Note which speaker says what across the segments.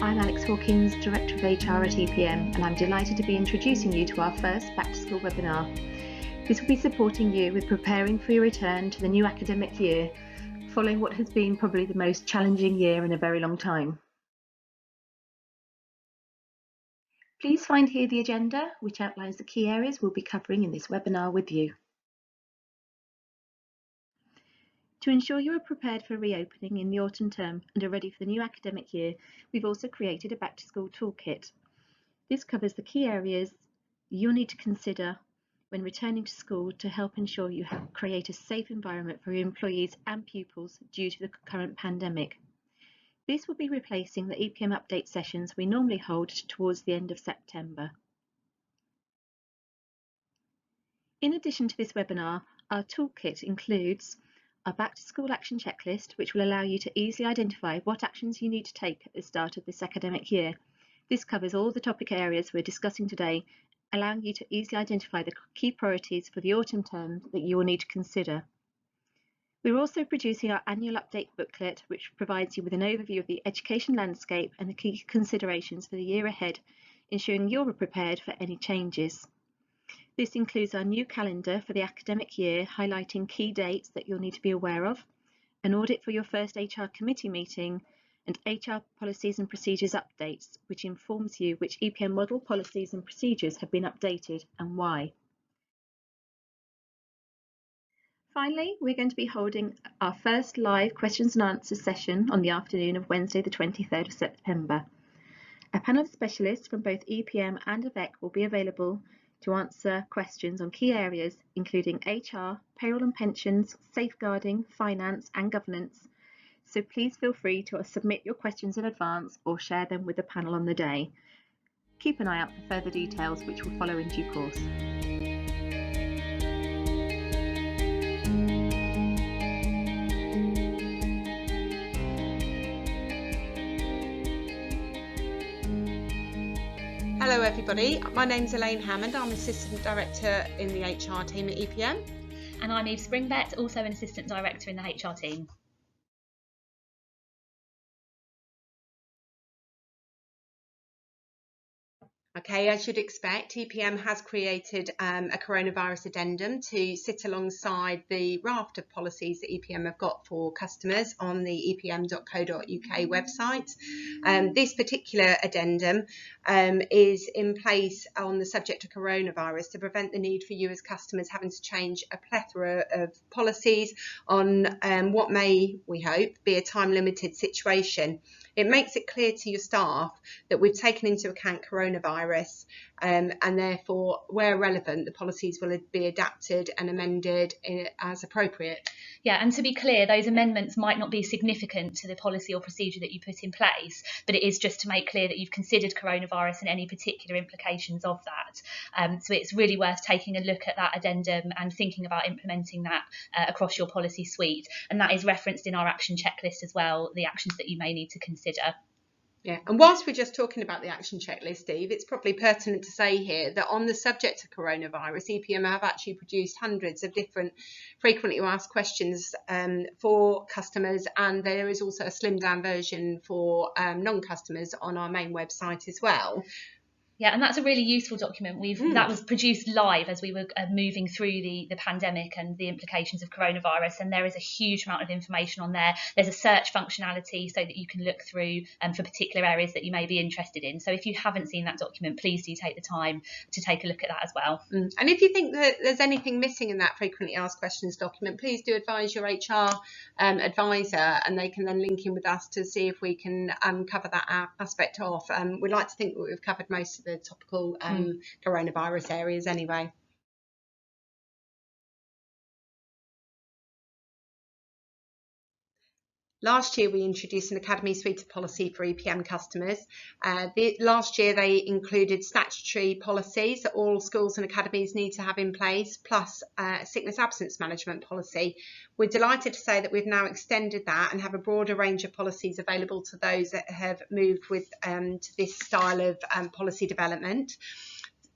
Speaker 1: I'm Alex Hawkins, Director of HR at EPM, and I'm delighted to be introducing you to our first Back to School webinar. This will be supporting you with preparing for your return to the new academic year, following what has been probably the most challenging year in a very long time. Please find here the agenda, which outlines the key areas we'll be covering in this webinar with you. To ensure you are prepared for reopening in the autumn term and are ready for the new academic year, we've also created a Back to School Toolkit. This covers the key areas you'll need to consider when returning to school to help ensure you create a safe environment for your employees and pupils due to the current pandemic. This will be replacing the EPM update sessions we normally hold towards the end of September. In addition to this webinar, our toolkit includes our Back to School action checklist, which will allow you to easily identify what actions you need to take at the start of this academic year. This covers all the topic areas we're discussing today, allowing you to easily identify the key priorities for the autumn term that you will need to consider. We're also producing our annual update booklet, which provides you with an overview of the education landscape and the key considerations for the year ahead, ensuring you're prepared for any changes. This includes our new calendar for the academic year, highlighting key dates that you'll need to be aware of, an audit for your first HR committee meeting, and HR policies and procedures updates, which informs you which EPM model policies and procedures have been updated and why. Finally, we're going to be holding our first live questions and answers session on the afternoon of Wednesday, the 23rd of September. A panel of specialists from both EPM and AVEC will be available to answer questions on key areas, including HR, payroll and pensions, safeguarding, finance and governance. So please feel free to submit your questions in advance or share them with the panel on the day. Keep an eye out for further details, which will follow in due course.
Speaker 2: Hello everybody, my name's Elaine Hammond. I'm Assistant Director in the HR team at EPM.
Speaker 3: And I'm Eve Springvet, also an Assistant Director in the HR team.
Speaker 2: Okay, as you'd expect, EPM has created a coronavirus addendum to sit alongside the raft of policies that EPM have got for customers on the epm.co.uk website. This particular addendum is in place on the subject of coronavirus to prevent the need for you as customers having to change a plethora of policies on what may, we hope, be a time-limited situation. It makes it clear to your staff that we've taken into account coronavirus and therefore, where relevant, the policies will be adapted and amended as appropriate.
Speaker 3: Yeah, and to be clear, those amendments might not be significant to the policy or procedure that you put in place, but it is just to make clear that you've considered coronavirus and any particular implications of that. So it's really worth taking a look at that addendum and thinking about implementing that across your policy suite. And that is referenced in our action checklist as well, the actions that you may need to consider.
Speaker 2: Yeah, and whilst we're just talking about the action checklist, Steve, it's probably pertinent to say here that on the subject of coronavirus, EPM have actually produced hundreds of different frequently asked questions for customers, and there is also a slimmed down version for non-customers on our main website as well.
Speaker 3: Yeah, and that's a really useful document. That was produced live as we were moving through the pandemic and the implications of coronavirus, and there is a huge amount of information on there. There's a search functionality so that you can look through for particular areas that you may be interested in. So if you haven't seen that document, please do take the time to take a look at that as well.
Speaker 2: And if you think that there's anything missing in that frequently asked questions document, please do advise your HR advisor, and they can then link in with us to see if we can cover that aspect off. We'd like to think that we've covered most of the topical coronavirus areas anyway. Last year, we introduced an Academy suite of policy for EPM customers. Last year, they included statutory policies that all schools and academies need to have in place, plus sickness absence management policy. We're delighted to say that we've now extended that and have a broader range of policies available to those that have moved with to this style of policy development.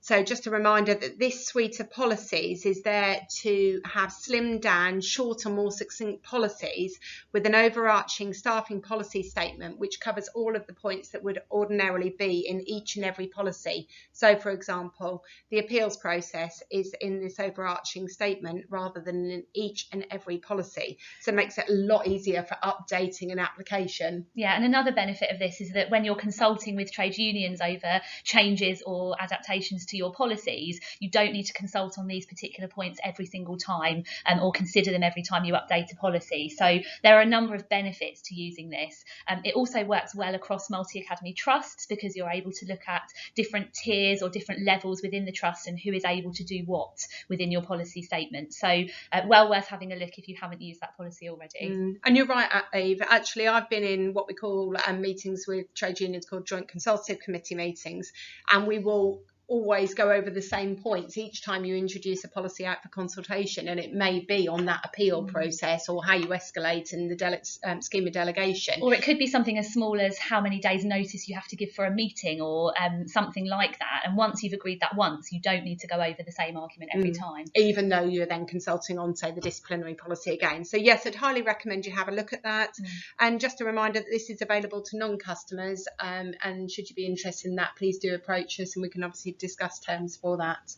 Speaker 2: So just a reminder that this suite of policies is there to have slimmed down, shorter, more succinct policies with an overarching staffing policy statement, which covers all of the points that would ordinarily be in each and every policy. So, for example, the appeals process is in this overarching statement rather than in each and every policy. So it makes it a lot easier for updating an application.
Speaker 3: Yeah, and another benefit of this is that when you're consulting with trade unions over changes or adaptations to your policies, you don't need to consult on these particular points every single time or consider them every time you update a policy. So there are a number of benefits to using this. It also works well across multi-academy trusts because you're able to look at different tiers or different levels within the trust and who is able to do what within your policy statement. So well worth having a look if you haven't used that policy already.
Speaker 2: And you're right, Eve. Actually, I've been in what we call meetings with trade unions called joint consultative committee meetings, and we will always go over the same points each time you introduce a policy out for consultation, and it may be on that appeal process or how you escalate in the scheme of delegation.
Speaker 3: Or it could be something as small as how many days notice you have to give for a meeting or something like that. And once you've agreed that once, you don't need to go over the same argument every time.
Speaker 2: Even though you're then consulting on, say, the disciplinary policy again. So yes, I'd highly recommend you have a look at that. And just a reminder that this is available to non-customers, and should you be interested in that, please do approach us and we can obviously discuss terms for that.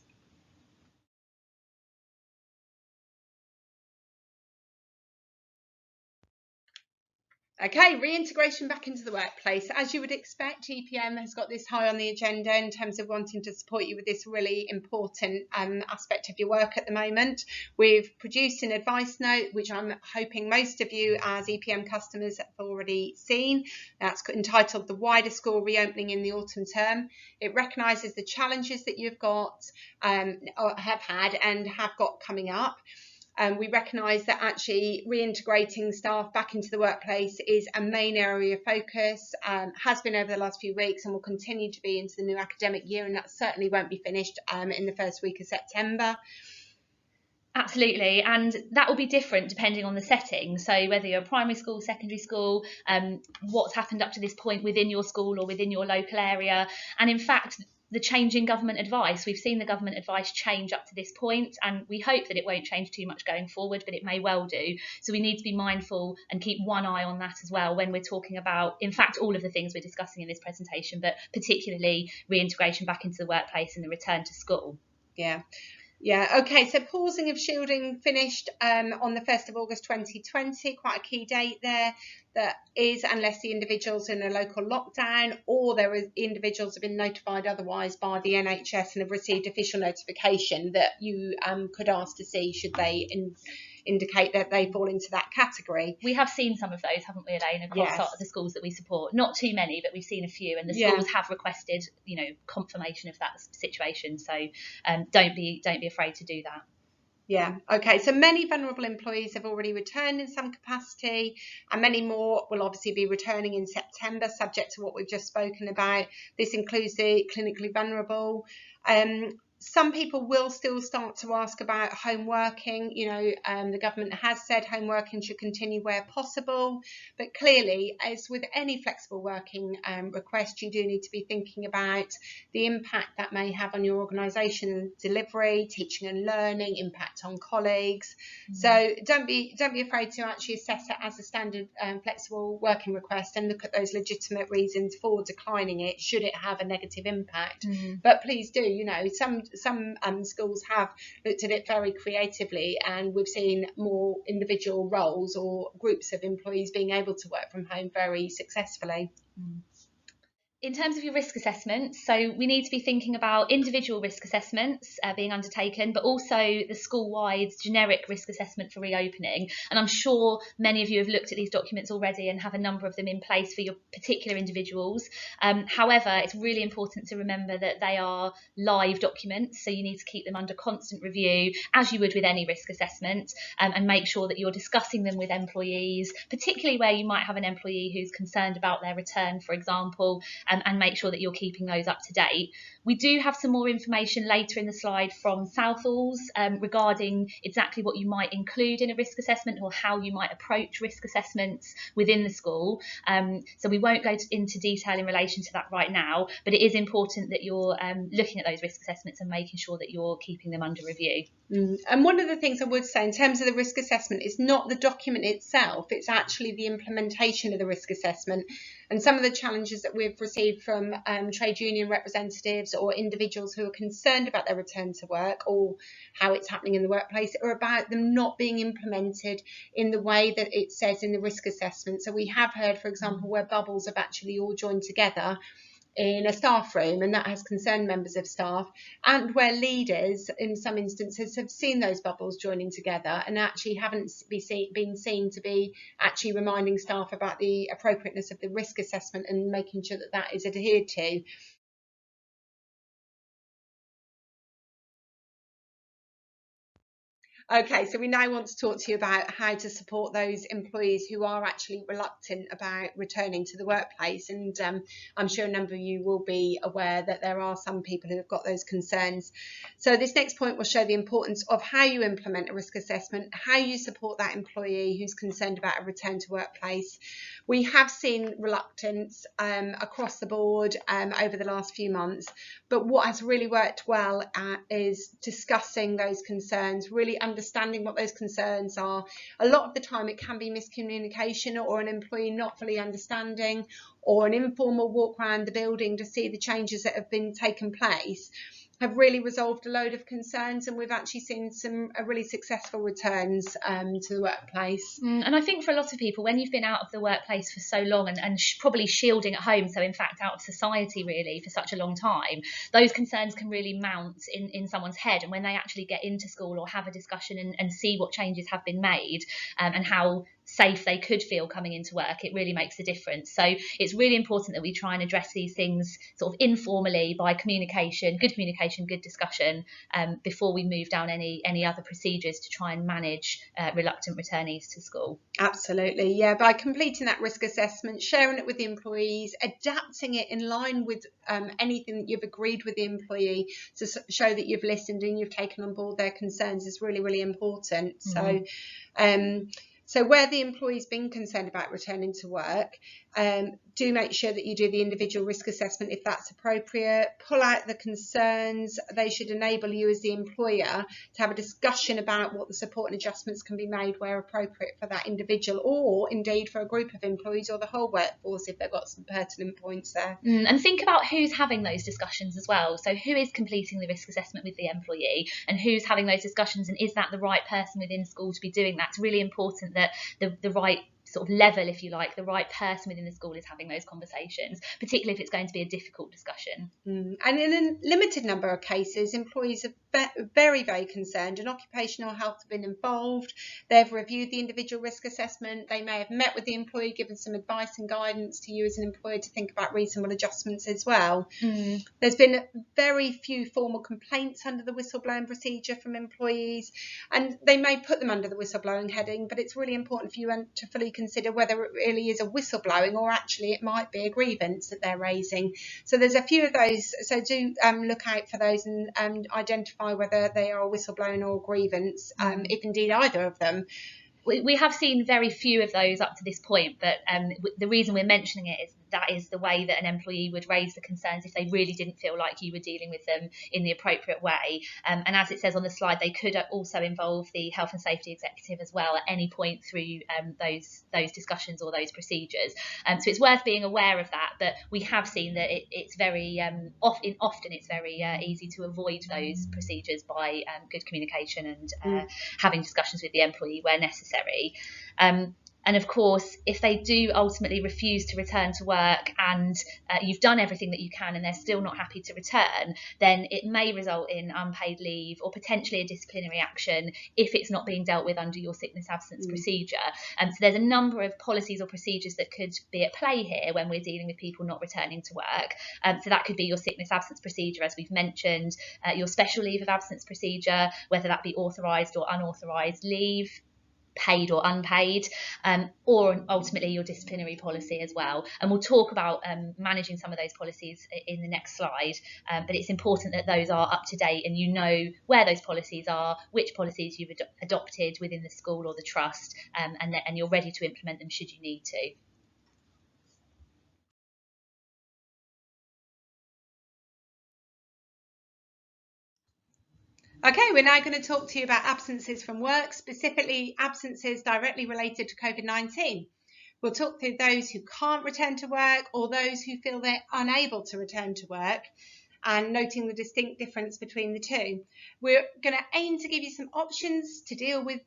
Speaker 2: Okay, reintegration back into the workplace. As you would expect, EPM has got this high on the agenda in terms of wanting to support you with this really important aspect of your work at the moment. We've produced an advice note, which I'm hoping most of you as EPM customers have already seen. That's entitled The Wider School Reopening in the Autumn Term. It recognises the challenges that you've got, or have had and have got coming up. We recognise that actually reintegrating staff back into the workplace is a main area of focus, has been over the last few weeks and will continue to be into the new academic year, and that certainly won't be finished in the first week of September.
Speaker 3: Absolutely, and that will be different depending on the setting. So whether you're a primary school, secondary school, what's happened up to this point within your school or within your local area. And in fact, the change in government advice, we've seen the government advice change up to this point, and we hope that it won't change too much going forward, but it may well do. So we need to be mindful and keep one eye on that as well when we're talking about, in fact, all of the things we're discussing in this presentation, but particularly reintegration back into the workplace and the return to school.
Speaker 2: Yeah, okay, so pausing of shielding finished on the 1st of August 2020, quite a key date there. That is, unless the individual's in a local lockdown or there are individuals have been notified otherwise by the NHS and have received official notification that you could ask to see should they indicate that they fall into that category.
Speaker 3: We have seen some of those, haven't we, Elaine, across the schools that we support. Not too many, but we've seen a few, and the schools have requested, confirmation of that situation. So don't be afraid to do that.
Speaker 2: Yeah, okay, so many vulnerable employees have already returned in some capacity, and many more will obviously be returning in September, subject to what we've just spoken about. This includes the clinically vulnerable. Some people will still start to ask about home working. The government has said home working should continue where possible, but clearly, as with any flexible working request, you do need to be thinking about the impact that may have on your organisation delivery, teaching and learning, impact on colleagues. So don't be afraid to actually assess it as a standard flexible working request and look at those legitimate reasons for declining it should it have a negative impact. But please do, some schools have looked at it very creatively, and we've seen more individual roles or groups of employees being able to work from home very successfully.
Speaker 3: In terms of your risk assessments, so we need to be thinking about individual risk assessments being undertaken, but also the school-wide generic risk assessment for reopening. And I'm sure many of you have looked at these documents already and have a number of them in place for your particular individuals. However, it's really important to remember that they are live documents, so you need to keep them under constant review, as you would with any risk assessment, and make sure that you're discussing them with employees, particularly where you might have an employee who's concerned about their return, for example, and make sure that you're keeping those up to date. We do have some more information later in the slide from Southall's regarding exactly what you might include in a risk assessment or how you might approach risk assessments within the school. So we won't go into detail in relation to that right now, but it is important that you're looking at those risk assessments and making sure that you're keeping them under review.
Speaker 2: And one of the things I would say in terms of the risk assessment is not the document itself, it's actually the implementation of the risk assessment. And some of the challenges that we've received from trade union representatives or individuals who are concerned about their return to work or how it's happening in the workplace are about them not being implemented in the way that it says in the risk assessment. So we have heard, for example, where bubbles have actually all joined together in a staff room, and that has concerned members of staff, and where leaders in some instances have seen those bubbles joining together and actually haven't been seen to be actually reminding staff about the appropriateness of the risk assessment and making sure that that is adhered to. Okay, so we now want to talk to you about how to support those employees who are actually reluctant about returning to the workplace. And I'm sure a number of you will be aware that there are some people who have got those concerns. So this next point will show the importance of how you implement a risk assessment, how you support that employee who's concerned about a return to workplace. We have seen reluctance across the board over the last few months, but what has really worked well is discussing those concerns, really understanding what those concerns are. A lot of the time it can be miscommunication or an employee not fully understanding, or an informal walk around the building to see the changes that have been taken place, have really resolved a load of concerns, and we've actually seen some really successful returns to the workplace.
Speaker 3: And I think for a lot of people, when you've been out of the workplace for so long and probably shielding at home, so in fact out of society really for such a long time, those concerns can really mount in someone's head. And when they actually get into school or have a discussion and see what changes have been made and how safe they could feel coming into work, it really makes a difference. So it's really important that we try and address these things sort of informally by communication, good discussion, before we move down any other procedures to try and manage reluctant returnees to school.
Speaker 2: Absolutely, yeah. By completing that risk assessment, sharing it with the employees, adapting it in line with anything that you've agreed with the employee to show that you've listened and you've taken on board their concerns is really, really important. So where the employee's been concerned about returning to work, do make sure that you do the individual risk assessment if that's appropriate. Pull out the concerns. They should enable you as the employer to have a discussion about what the support and adjustments can be made where appropriate for that individual, or indeed for a group of employees or the whole workforce if they've got some pertinent points there.
Speaker 3: And think about who's having those discussions as well. So who is completing the risk assessment with the employee and who's having those discussions, and is that the right person within school to be doing that? It's really important that the right sort of level, if you like, the right person within the school is having those conversations, particularly if it's going to be a difficult discussion.
Speaker 2: And in a limited number of cases, employees are very, very concerned, and occupational health have been involved. They've reviewed the individual risk assessment. They may have met with the employee, given some advice and guidance to you as an employer to think about reasonable adjustments as well. There's been very few formal complaints under the whistleblowing procedure from employees, and they may put them under the whistleblowing heading, but it's really important for you to fully consider whether it really is a whistleblowing or actually it might be a grievance that they're raising. So there's a few of those, so do look out for those and identify whether they are a whistleblowing or a grievance, if indeed either of them.
Speaker 3: We have seen very few of those up to this point, but the reason we're mentioning it is that is the way that an employee would raise the concerns if they really didn't feel like you were dealing with them in the appropriate way. And as it says on the slide, they could also involve the health and safety executive as well at any point through those discussions or those procedures. So it's worth being aware of that, but we have seen that it's very often it's very easy to avoid those procedures by good communication and having discussions with the employee where necessary. And of course, if they do ultimately refuse to return to work and you've done everything that you can and they're still not happy to return, then it may result in unpaid leave or potentially a disciplinary action if it's not being dealt with under your sickness absence procedure. So there's a number of policies or procedures that could be at play here when we're dealing with people not returning to work. So that could be your sickness absence procedure, as we've mentioned, your special leave of absence procedure, whether that be authorised or unauthorised leave, paid or unpaid, or ultimately your disciplinary policy as well. And we'll talk about managing some of those policies in the next slide, but it's important that those are up to date and you know where those policies are, which policies you've adopted within the school or the trust, and you're ready to implement them should you need to.
Speaker 2: Okay, we're now going to talk to you about absences from work, specifically absences directly related to COVID-19. We'll talk through those who can't return to work or those who feel they're unable to return to work, and noting the distinct difference between the two. We're going to aim to give you some options to deal with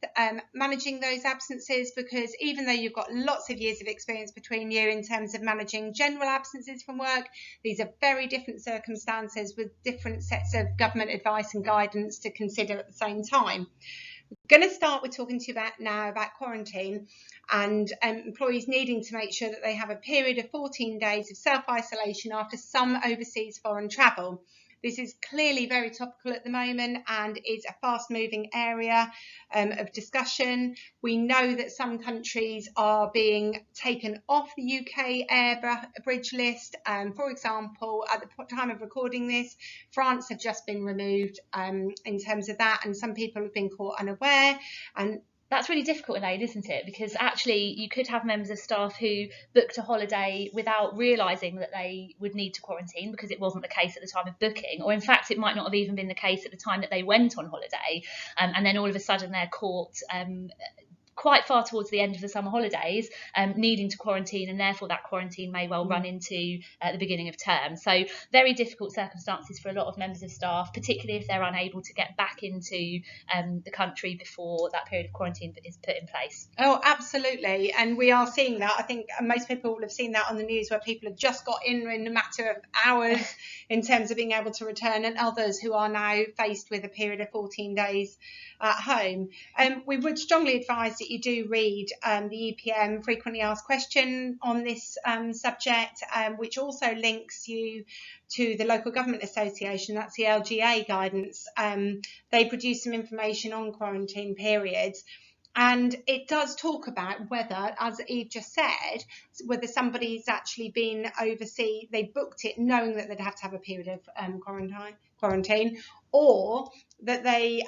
Speaker 2: managing those absences, because even though you've got lots of years of experience between you in terms of managing general absences from work, these are very different circumstances with different sets of government advice and guidance to consider at the same time. We're going to start with talking to you about quarantine and employees needing to make sure that they have a period of 14 days of self-isolation after some overseas foreign travel. This is clearly very topical at the moment and is a fast-moving area of discussion. We know that some countries are being taken off the UK air bridge list. For example, at the time of recording this, France have just been removed in terms of that, and some people have been caught unaware. And
Speaker 3: that's really difficult, Elaine, isn't it? Because actually you could have members of staff who booked a holiday without realising that they would need to quarantine because it wasn't the case at the time of booking, or in fact it might not have even been the case at the time that they went on holiday, and then all of a sudden they're caught quite far towards the end of the summer holidays, needing to quarantine, and therefore that quarantine may well run into the beginning of term. So very difficult circumstances for a lot of members of staff, particularly if they're unable to get back into the country before that period of quarantine is put in place.
Speaker 2: Oh, absolutely. And we are seeing that. I think most people will have seen that on the news, where people have just got in a matter of hours in terms of being able to return, and others who are now faced with a period of 14 days at home. We would strongly advise that you do read the EPM frequently asked question on this subject, which also links you to the Local Government Association. That's the LGA guidance. They produce some information on quarantine periods. And it does talk about whether, as Eve just said, whether somebody's actually been overseas, they booked it knowing that they'd have to have a period of quarantine, or that they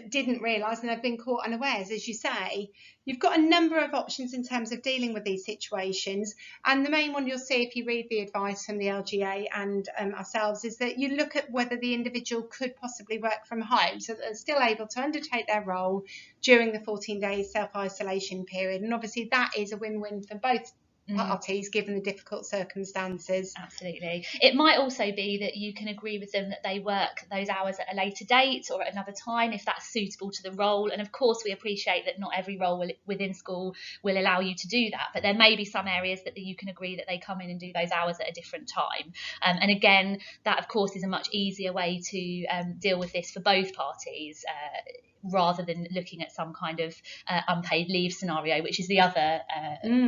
Speaker 2: didn't realise and they've been caught unawares. As you say, you've got a number of options in terms of dealing with these situations, and the main one you'll see if you read the advice from the LGA and ourselves is that you look at whether the individual could possibly work from home so that they're still able to undertake their role during the 14-day self-isolation period. And obviously that is a win-win for both parties given the difficult circumstances.
Speaker 3: Absolutely. It might also be that you can agree with them that they work those hours at a later date or at another time if that's suitable to the role. And of course we appreciate that not every role within school will allow you to do that, but there may be some areas that you can agree that they come in and do those hours at a different time. And again, that of course is a much easier way to deal with this for both parties, rather than looking at some kind of unpaid leave scenario, which is the other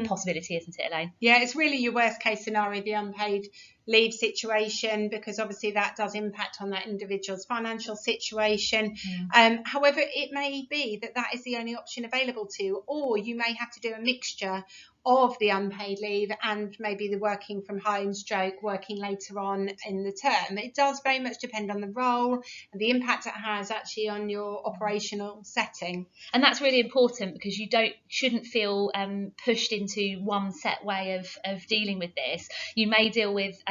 Speaker 3: possibility, isn't it, Elaine?
Speaker 2: Yeah, it's really your worst case scenario, the unpaid leave situation, because obviously that does impact on that individual's financial situation. However, it may be that that is the only option available to you, or you may have to do a mixture of the unpaid leave and maybe the working from home / working later on in the term. It does very much depend on the role and the impact it has actually on your operational setting.
Speaker 3: And that's really important, because you shouldn't feel pushed into one set way of dealing with this. You may deal with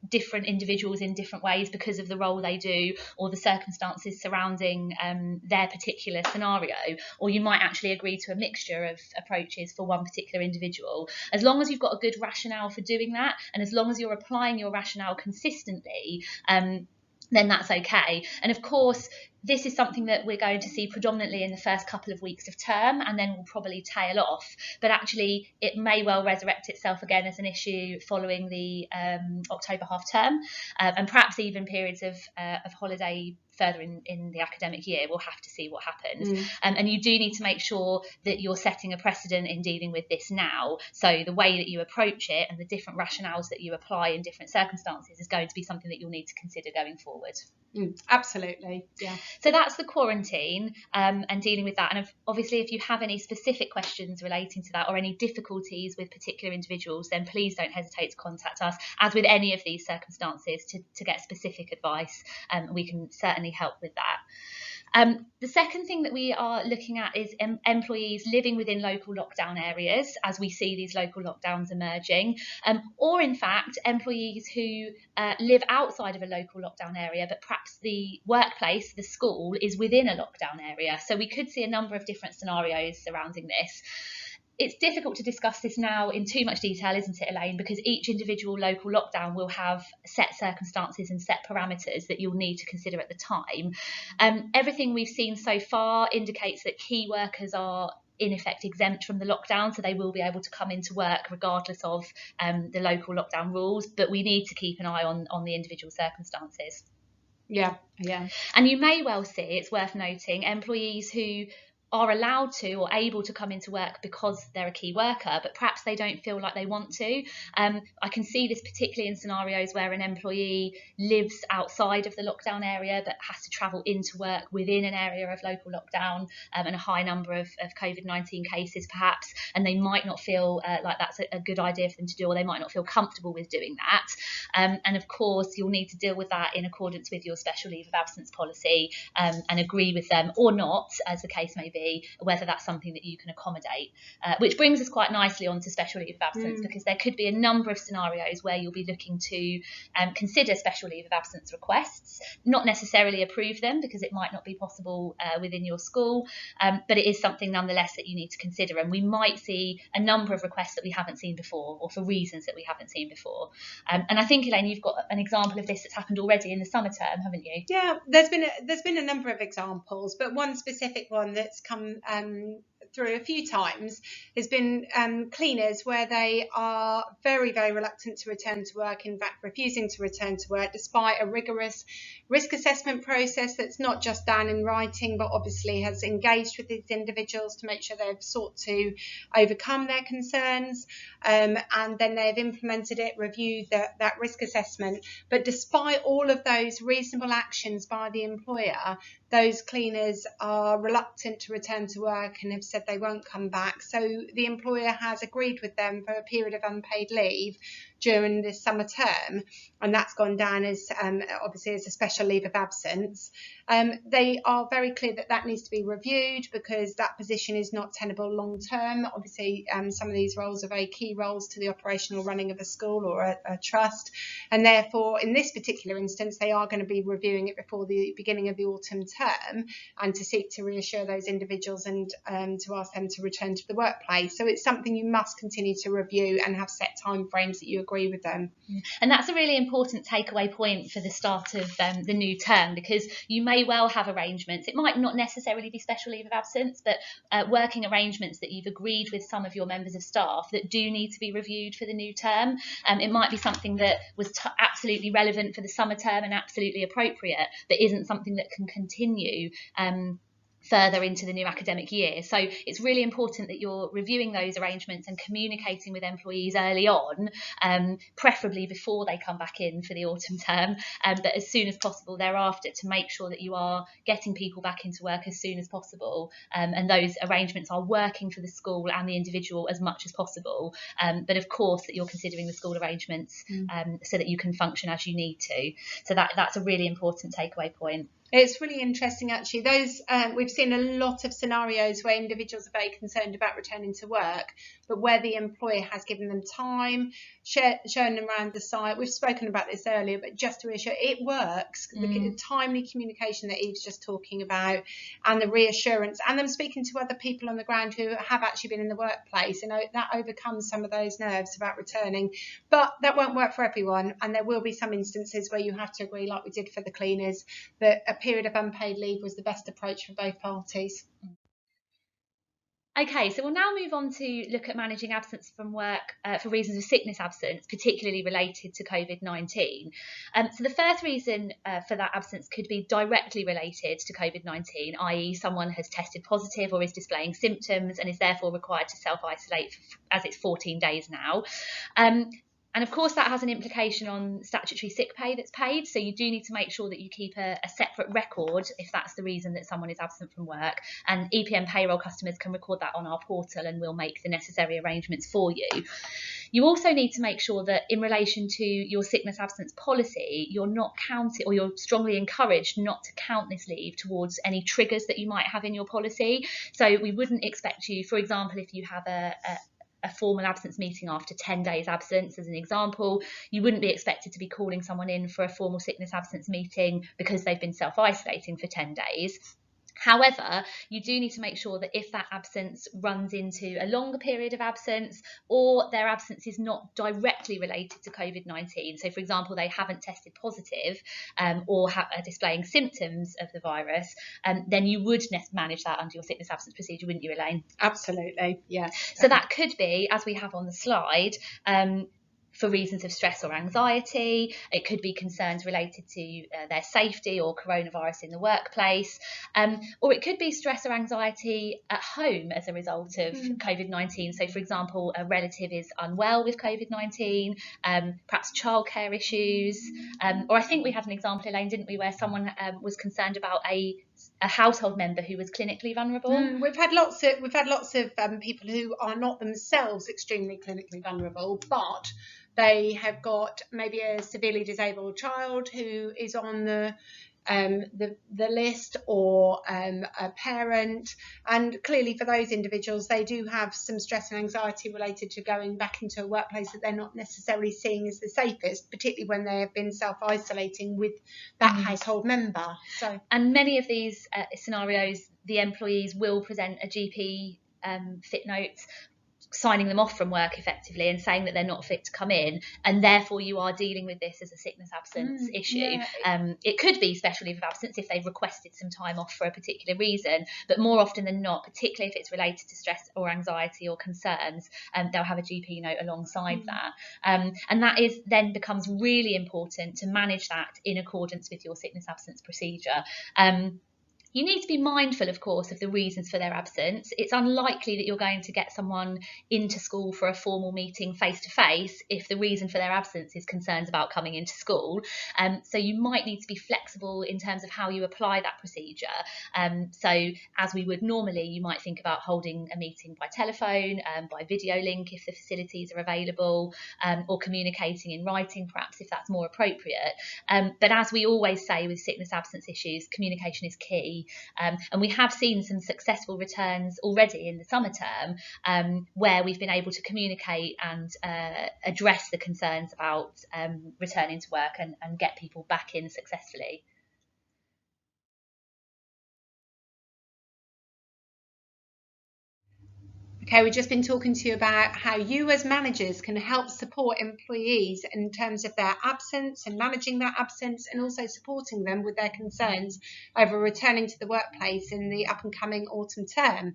Speaker 3: different individuals in different ways because of the role they do or the circumstances surrounding their particular scenario, or you might actually agree to a mixture of approaches for one particular individual. As long as you've got a good rationale for doing that, and as long as you're applying your rationale consistently, then that's okay. And of course, this is something that we're going to see predominantly in the first couple of weeks of term, and then will probably tail off. But actually, it may well resurrect itself again as an issue following the October half term, and perhaps even periods of holiday further in the academic year. We'll have to see what happens. And you do need to make sure that you're setting a precedent in dealing with this now. So the way that you approach it and the different rationales that you apply in different circumstances is going to be something that you'll need to consider going forward.
Speaker 2: Absolutely, yeah.
Speaker 3: So that's the quarantine and dealing with that. And obviously, if you have any specific questions relating to that or any difficulties with particular individuals, then please don't hesitate to contact us. As with any of these circumstances, to get specific advice, we can certainly help with that. The second thing that we are looking at is employees living within local lockdown areas as we see these local lockdowns emerging, or in fact employees who live outside of a local lockdown area, but perhaps the workplace, the school, is within a lockdown area. So we could see a number of different scenarios surrounding this. It's difficult to discuss this now in too much detail, isn't it, Elaine? Because each individual local lockdown will have set circumstances and set parameters that you'll need to consider at the time. Everything we've seen so far indicates that key workers are in effect exempt from the lockdown, so they will be able to come into work regardless of the local lockdown rules, but we need to keep an eye on the individual circumstances.
Speaker 2: Yeah.
Speaker 3: And you may well see, it's worth noting, employees who are allowed to or able to come into work because they're a key worker, but perhaps they don't feel like they want to. I can see this particularly in scenarios where an employee lives outside of the lockdown area but has to travel into work within an area of local lockdown and a high number of COVID-19 cases perhaps, and they might not feel like that's a good idea for them to do, or they might not feel comfortable with doing that. And of course, you'll need to deal with that in accordance with your special leave of absence policy and agree with them or not, as the case may be, whether that's something that you can accommodate, which brings us quite nicely onto special leave of absence, because there could be a number of scenarios where you'll be looking to consider special leave of absence requests, not necessarily approve them because it might not be possible within your school, but it is something nonetheless that you need to consider, and we might see a number of requests that we haven't seen before, or for reasons that we haven't seen before. And I think, Elaine, you've got an example of this that's happened already in the summer term, haven't you?
Speaker 2: Yeah, there's been a number of examples, but one specific one that's come through a few times has been cleaners where they are very, very reluctant to return to work, in fact refusing to return to work despite a rigorous risk assessment process that's not just done in writing but obviously has engaged with these individuals to make sure they've sought to overcome their concerns, and then they've implemented it, reviewed that risk assessment. But despite all of those reasonable actions by the employer, those cleaners are reluctant to return to work and have said they won't come back. So the employer has agreed with them for a period of unpaid leave during this summer term, and that's gone down as obviously as a special leave of absence. They are very clear that that needs to be reviewed because that position is not tenable long term. Obviously some of these roles are very key roles to the operational running of a school or a trust, and therefore in this particular instance they are going to be reviewing it before the beginning of the autumn term, and to seek to reassure those individuals and to ask them to return to the workplace. So it's something you must continue to review and have set timeframes that you agree with them.
Speaker 3: And that's a really important takeaway point for the start of the new term, because you may well have arrangements. It might not necessarily be special leave of absence, but working arrangements that you've agreed with some of your members of staff that do need to be reviewed for the new term. It might be something that was absolutely relevant for the summer term and absolutely appropriate, but isn't something that can continue further into the new academic year. So it's really important that you're reviewing those arrangements and communicating with employees early on, preferably before they come back in for the autumn term, but as soon as possible thereafter, to make sure that you are getting people back into work as soon as possible, and those arrangements are working for the school and the individual as much as possible, but of course that you're considering the school arrangements so that you can function as you need to. So that's a really important takeaway point.
Speaker 2: It's really interesting, actually. Those we've seen a lot of scenarios where individuals are very concerned about returning to work, but where the employer has given them time, shown them around the site. We've spoken about this earlier, but just to reassure, it works. The timely communication that Eve's just talking about, and the reassurance, and them speaking to other people on the ground who have actually been in the workplace, that overcomes some of those nerves about returning. But that won't work for everyone, and there will be some instances where you have to agree, like we did for the cleaners, that a period of unpaid leave was the best approach for both parties.
Speaker 3: Okay, so we'll now move on to look at managing absence from work for reasons of sickness absence, particularly related to COVID-19. So the first reason for that absence could be directly related to COVID-19, i.e. someone has tested positive or is displaying symptoms and is therefore required to self-isolate as it's 14 days now. And of course, that has an implication on statutory sick pay that's paid. So you do need to make sure that you keep a separate record if that's the reason that someone is absent from work. And EPM payroll customers can record that on our portal, and we'll make the necessary arrangements for you. You also need to make sure that in relation to your sickness absence policy, you're not counting, or you're strongly encouraged not to count this leave towards any triggers that you might have in your policy. So we wouldn't expect you, for example, if you have a formal absence meeting after 10 days absence, as an example, you wouldn't be expected to be calling someone in for a formal sickness absence meeting because they've been self-isolating for 10 days. However, you do need to make sure that if that absence runs into a longer period of absence, or their absence is not directly related to COVID-19, so for example, they haven't tested positive or are displaying symptoms of the virus, then you would manage that under your sickness absence procedure, wouldn't you, Elaine?
Speaker 2: Absolutely, yes.
Speaker 3: So that could be, as we have on the slide, for reasons of stress or anxiety. It could be concerns related to their safety or coronavirus in the workplace, or it could be stress or anxiety at home as a result of COVID-19. So, for example, a relative is unwell with COVID-19, perhaps childcare issues, or I think we had an example, Elaine, didn't we, where someone was concerned about a household member who was clinically vulnerable.
Speaker 2: We've had lots of people who are not themselves extremely clinically vulnerable, but they have got maybe a severely disabled child who is on the list, or a parent, and clearly for those individuals they do have some stress and anxiety related to going back into a workplace that they're not necessarily seeing as the safest, particularly when they have been self-isolating with that household member. So,
Speaker 3: and many of these scenarios, the employees will present a GP fit note signing them off from work effectively and saying that they're not fit to come in, and therefore you are dealing with this as a sickness absence issue. It could be special leave of absence if they've requested some time off for a particular reason, but more often than not, particularly if it's related to stress or anxiety or concerns, they'll have a GP note alongside that, and that is then becomes really important to manage that in accordance with your sickness absence procedure. You need to be mindful, of course, of the reasons for their absence. It's unlikely that you're going to get someone into school for a formal meeting face-to-face if the reason for their absence is concerns about coming into school. So you might need to be flexible in terms of how you apply that procedure. So as we would normally, you might think about holding a meeting by telephone, by video link if the facilities are available, or communicating in writing perhaps if that's more appropriate. But as we always say with sickness absence issues, communication is key. And we have seen some successful returns already in the summer term, where we've been able to communicate and address the concerns about returning to work and get people back in successfully.
Speaker 2: Okay, we've just been talking to you about how you as managers can help support employees in terms of their absence and managing that absence, and also supporting them with their concerns over returning to the workplace in the up and coming autumn term.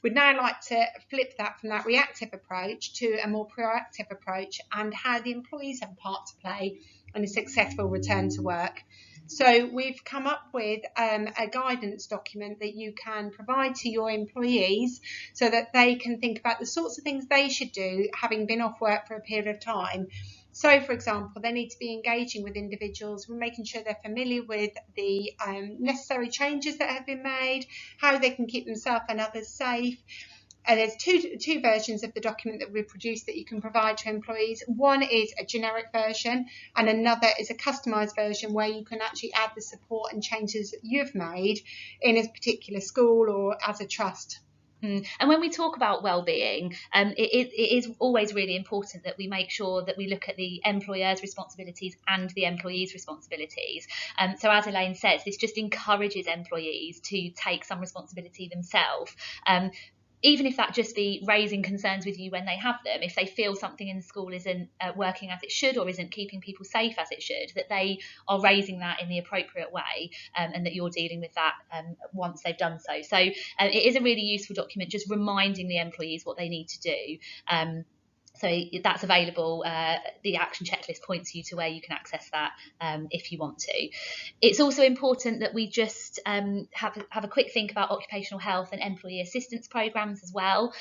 Speaker 2: We'd now like to flip that from that reactive approach to a more proactive approach, and how the employees have a part to play in a successful return to work. So we've come up with a guidance document that you can provide to your employees so that they can think about the sorts of things they should do having been off work for a period of time. So, for example, they need to be engaging with individuals, making sure they're familiar with the necessary changes that have been made, how they can keep themselves and others safe. There's two versions of the document that we've produced that you can provide to employees. One is a generic version, and another is a customised version where you can actually add the support and changes that you've made in a particular school or as a trust.
Speaker 3: And when we talk about wellbeing, it is always really important that we make sure that we look at the employer's responsibilities and the employee's responsibilities. So as Elaine says, this just encourages employees to take some responsibility themselves. Even if that just be raising concerns with you when they have them, if they feel something in the school isn't working as it should or isn't keeping people safe as it should, that they are raising that in the appropriate way, and that you're dealing with that once they've done so. So it is a really useful document, just reminding the employees what they need to do. So that's available. The action checklist points you to where you can access that if you want to. It's also important that we just have a quick think about occupational health and employee assistance programs as well.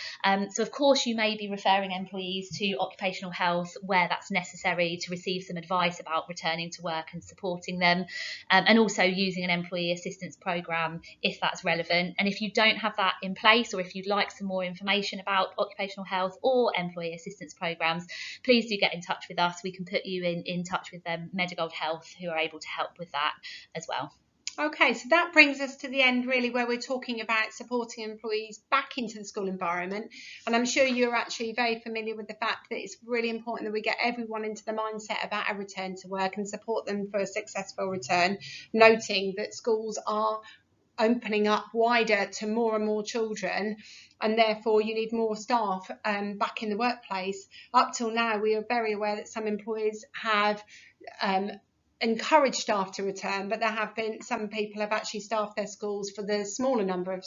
Speaker 3: So of course you may be referring employees to occupational health where that's necessary to receive some advice about returning to work and supporting them, and also using an employee assistance program if that's relevant. And if you don't have that in place, or if you'd like some more information about occupational health or employee assistance programs, please do get in touch with us. We can put you in touch with Medigold Health, who are able to help with that as well.
Speaker 2: Okay, so that brings us to the end really, where we're talking about supporting employees back into the school environment. And I'm sure you're actually very familiar with the fact that it's really important that we get everyone into the mindset about a return to work and support them for a successful return, noting that schools are opening up wider to more and more children, and therefore you need more staff back in the workplace. Up till now, we are very aware that some employers have encourage staff to return, but there have been some people have actually staffed their schools for the smaller number of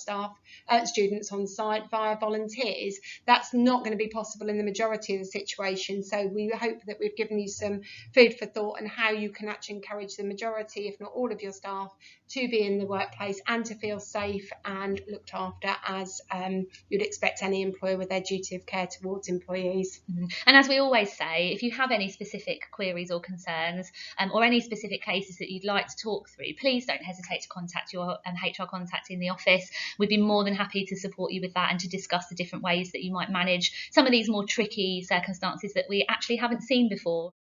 Speaker 2: students on site via volunteers. That's not going to be possible in the majority of the situation, so we hope that we've given you some food for thought on how you can actually encourage the majority, if not all of your staff, to be in the workplace and to feel safe and looked after, as you'd expect any employer with their duty of care towards employees.
Speaker 3: And as we always say, if you have any specific queries or concerns, or any specific cases that you'd like to talk through, please don't hesitate to contact your HR contact in the office. We'd be more than happy to support you with that and to discuss the different ways that you might manage some of these more tricky circumstances that we actually haven't seen before.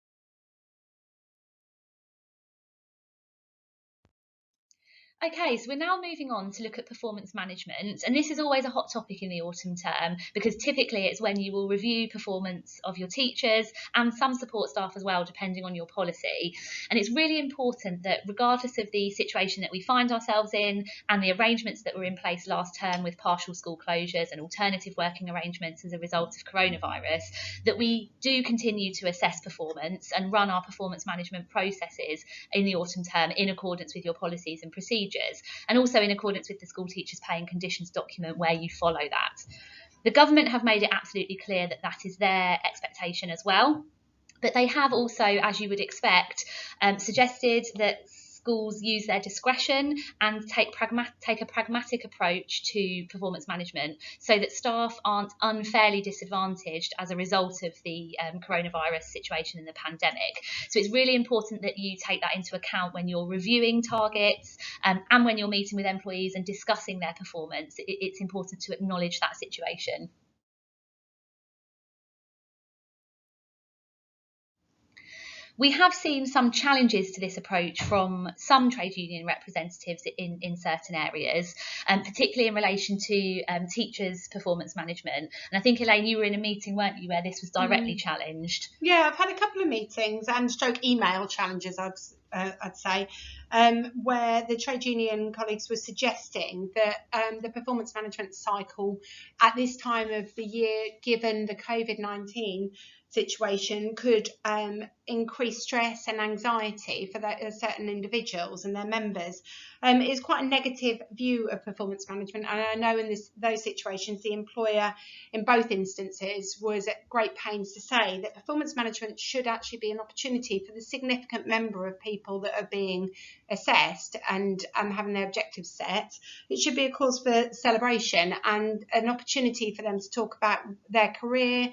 Speaker 3: Okay, so we're now moving on to look at performance management, and this is always a hot topic in the autumn term because typically it's when you will review performance of your teachers and some support staff as well, depending on your policy. And it's really important that regardless of the situation that we find ourselves in and the arrangements that were in place last term with partial school closures and alternative working arrangements as a result of coronavirus, that we do continue to assess performance and run our performance management processes in the autumn term in accordance with your policies and procedures, and also in accordance with the School Teachers Pay and Conditions document where you follow that. The government have made it absolutely clear that that is their expectation as well, but they have also, as you would expect, suggested that schools use their discretion and take a pragmatic approach to performance management so that staff aren't unfairly disadvantaged as a result of the coronavirus situation and the pandemic. So it's really important that you take that into account when you're reviewing targets and when you're meeting with employees and discussing their performance. It's important to acknowledge that situation. We have seen some challenges to this approach from some trade union representatives in certain areas, particularly in relation to teachers' performance management. And I think, Elaine, you were in a meeting, weren't you, where this was directly challenged?
Speaker 2: Yeah, I've had a couple of meetings and email challenges, I'd say, where the trade union colleagues were suggesting that the performance management cycle at this time of the year, given the COVID-19 situation, could increase stress and anxiety for certain individuals and their members. It's quite a negative view of performance management, and I know in those situations the employer in both instances was at great pains to say that performance management should actually be an opportunity for the significant number of people that are being assessed and having their objectives set. It should be a cause for celebration and an opportunity for them to talk about their career,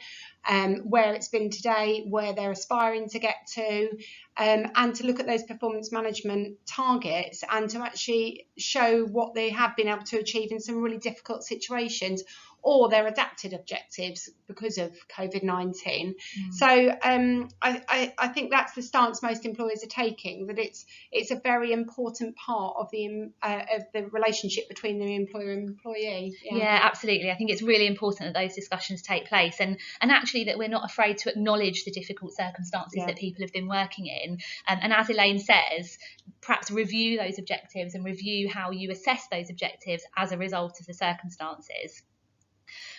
Speaker 2: where it's been today, where they're aspiring to get to, and to look at those performance management targets and to actually show what they have been able to achieve in some really difficult situations, or their adapted objectives because of COVID-19. So I think that's the stance most employers are taking, that it's a very important part of the relationship between the employer and employee.
Speaker 3: Yeah, absolutely. I think it's really important that those discussions take place, and actually that we're not afraid to acknowledge the difficult circumstances that people have been working in. And as Elaine says, perhaps review those objectives and review how you assess those objectives as a result of the circumstances.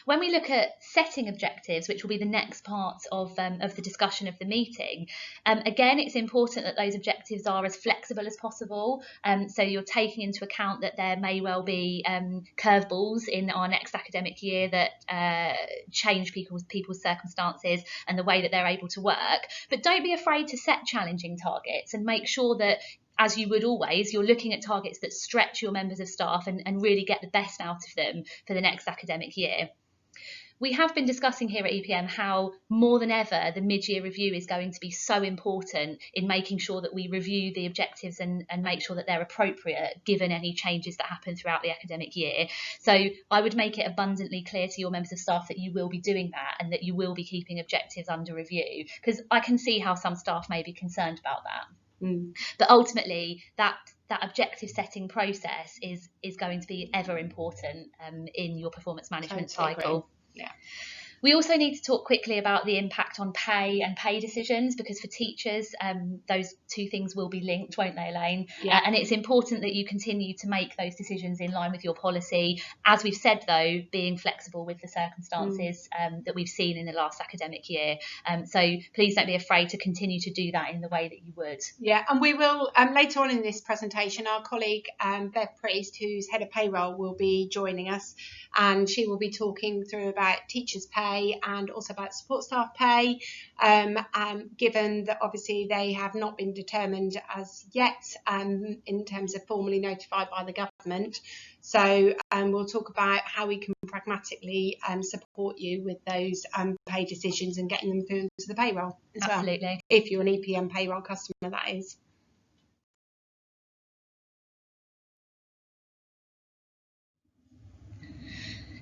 Speaker 3: When we look at setting objectives, which will be the next part of the discussion of the meeting, again, it's important that those objectives are as flexible as possible. So you're taking into account that there may well be curveballs in our next academic year that change people's circumstances and the way that they're able to work. But don't be afraid to set challenging targets and make sure that, as you would always, you're looking at targets that stretch your members of staff and really get the best out of them for the next academic year. We have been discussing here at EPM how more than ever the mid-year review is going to be so important in making sure that we review the objectives and make sure that they're appropriate given any changes that happen throughout the academic year. So I would make it abundantly clear to your members of staff that you will be doing that and that you will be keeping objectives under review, because I can see how some staff may be concerned about that. But ultimately, that objective setting process is going to be ever important in your performance management cycle.
Speaker 2: Yeah.
Speaker 3: We also need to talk quickly about the impact on pay and pay decisions, because for teachers, those two things will be linked, won't they, Elaine?
Speaker 2: Yeah.
Speaker 3: And it's important that you continue to make those decisions in line with your policy. As we've said, though, being flexible with the circumstances that we've seen in the last academic year. So please don't be afraid to continue to do that in the way that you would.
Speaker 2: Yeah, and we will, later on in this presentation, our colleague Bev Priest, who's Head of Payroll, will be joining us, and she will be talking through about teachers' pay and also about support staff pay, given that obviously they have not been determined as yet in terms of formally notified by the government. So we'll talk about how we can pragmatically support you with those pay decisions and getting them through to the payroll as
Speaker 3: Absolutely.
Speaker 2: well. If you're an EPM payroll customer, that is.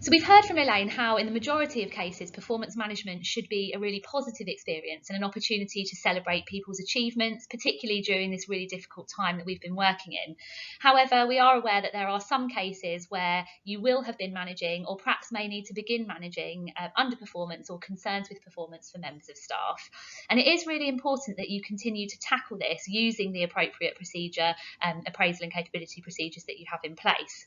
Speaker 3: So we've heard from Elaine how in the majority of cases performance management should be a really positive experience and an opportunity to celebrate people's achievements, particularly during this really difficult time that we've been working in. However, we are aware that there are some cases where you will have been managing or perhaps may need to begin managing underperformance or concerns with performance for members of staff. And it is really important that you continue to tackle this using the appropriate procedure, appraisal and capability procedures that you have in place.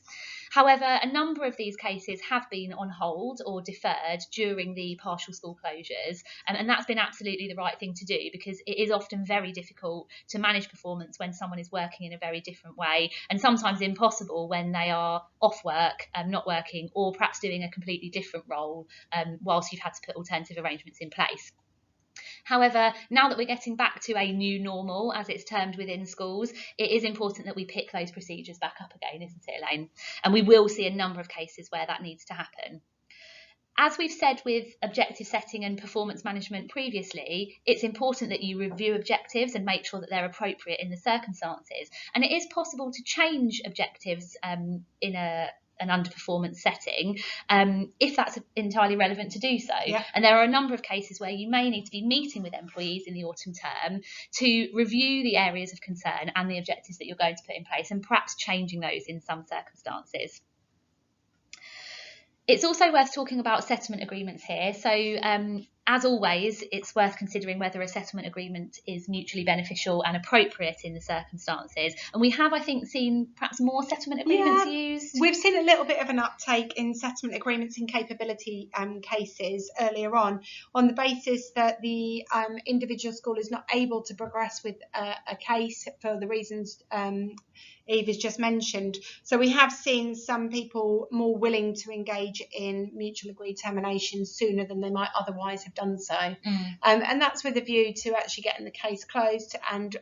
Speaker 3: However, a number of these cases have been on hold or deferred during the partial school closures, and that's been absolutely the right thing to do, because it is often very difficult to manage performance when someone is working in a very different way, and sometimes impossible when they are off work, not working, or perhaps doing a completely different role whilst you've had to put alternative arrangements in place. However, now that we're getting back to a new normal, as it's termed within schools, it is important that we pick those procedures back up again, isn't it, Elaine? And we will see a number of cases where that needs to happen. As we've said with objective setting and performance management previously, it's important that you review objectives and make sure that they're appropriate in the circumstances. And it is possible to change objectives in an underperformance setting if that's entirely relevant to do so.
Speaker 2: Yeah.
Speaker 3: And there are a number of cases where you may need to be meeting with employees in the autumn term to review the areas of concern and the objectives that you're going to put in place, and perhaps changing those in some circumstances. It's also worth talking about settlement agreements here. So as always, it's worth considering whether a settlement agreement is mutually beneficial and appropriate in the circumstances. And we have, I think, seen perhaps more settlement agreements used.
Speaker 2: We've seen a little bit of an uptake in settlement agreements in capability cases earlier on the basis that the individual school is not able to progress with a case for the reasons Eve has just mentioned. So we have seen some people more willing to engage in mutual agreed termination sooner than they might otherwise have done so. And that's with a view to actually getting the case closed. And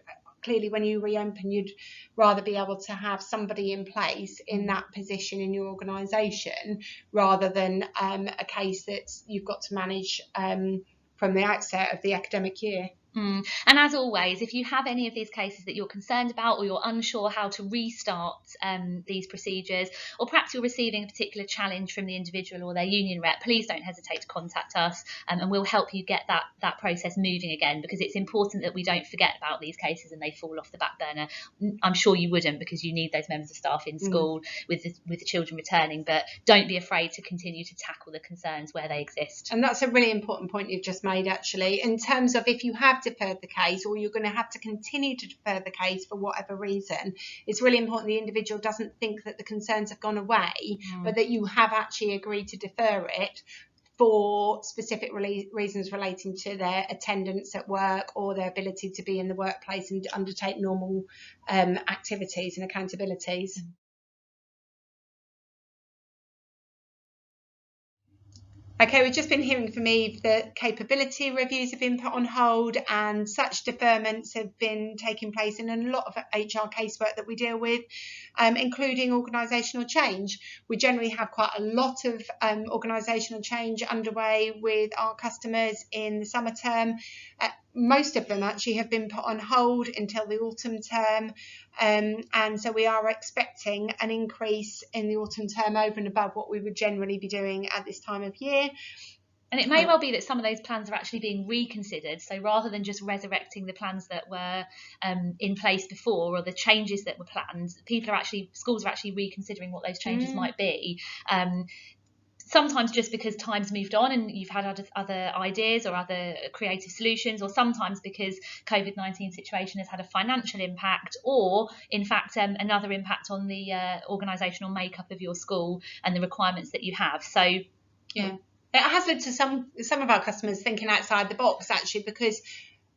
Speaker 2: clearly when you reopen, you'd rather be able to have somebody in place in that position in your organisation rather than a case that you've got to manage from the outset of the academic year.
Speaker 3: And as always, if you have any of these cases that you're concerned about, or you're unsure how to restart these procedures, or perhaps you're receiving a particular challenge from the individual or their union rep, please don't hesitate to contact us, and we'll help you get that process moving again, because it's important that we don't forget about these cases and they fall off the back burner. I'm sure you wouldn't, because you need those members of staff in school with the children returning, but don't be afraid to continue to tackle the concerns where they exist.
Speaker 2: And that's a really important point you've just made, actually, in terms of if you have deferred the case, or you're going to have to continue to defer the case for whatever reason, it's really important the individual doesn't think that the concerns have gone away, but that you have actually agreed to defer it for specific reasons relating to their attendance at work or their ability to be in the workplace and undertake normal activities and accountabilities. Okay, we've just been hearing from Eve that capability reviews have been put on hold, and such deferments have been taking place in a lot of HR casework that we deal with, including organisational change. We generally have quite a lot of organisational change underway with our customers in the summer term. Most of them actually have been put on hold until the autumn term, and so we are expecting an increase in the autumn term over and above what we would generally be doing at this time of year.
Speaker 3: And it may well be that some of those plans are actually being reconsidered. So rather than just resurrecting the plans that were in place before, or the changes that were planned, schools are actually reconsidering what those changes might be. Sometimes just because time's moved on and you've had other ideas or other creative solutions, or sometimes because COVID-19 situation has had a financial impact, or in fact another impact on the organisational makeup of your school and the requirements that you have. So
Speaker 2: yeah, it has led to some of our customers thinking outside the box, actually, because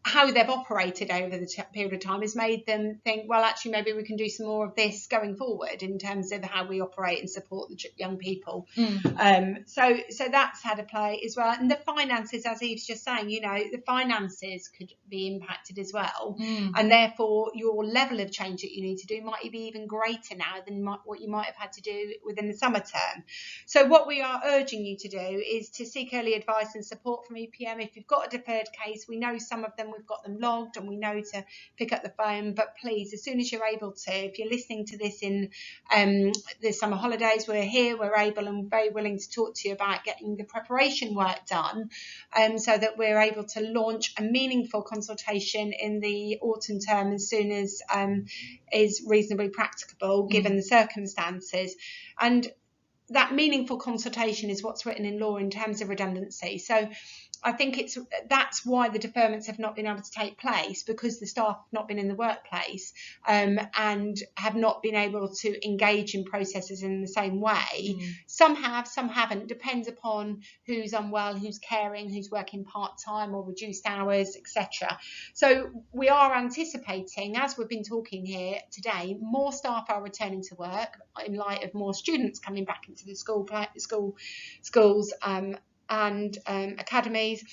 Speaker 2: how they've operated over the period of time has made them think, well, actually, maybe we can do some more of this going forward in terms of how we operate and support the young people. So that's had a play as well. And the finances, as Eve's just saying, the finances could be impacted as well. And therefore, your level of change that you need to do might be even greater now than what you might have had to do within the summer term. So what we are urging you to do is to seek early advice and support from EPM. If you've got a deferred case, we know some of them, we've got them logged and we know to pick up the phone, but please, as soon as you're able to, if you're listening to this in the summer holidays, we're here, we're able and very willing to talk to you about getting the preparation work done, so that we're able to launch a meaningful consultation in the autumn term as soon as is reasonably practicable given the circumstances. And that meaningful consultation is what's written in law in terms of redundancy. So I think that's why the deferments have not been able to take place, because the staff have not been in the workplace and have not been able to engage in processes in the same way. Some have, some haven't. Depends upon who's unwell, who's caring, who's working part-time or reduced hours, etc. So we are anticipating, as we've been talking here today, more staff are returning to work in light of more students coming back into the schools and academies,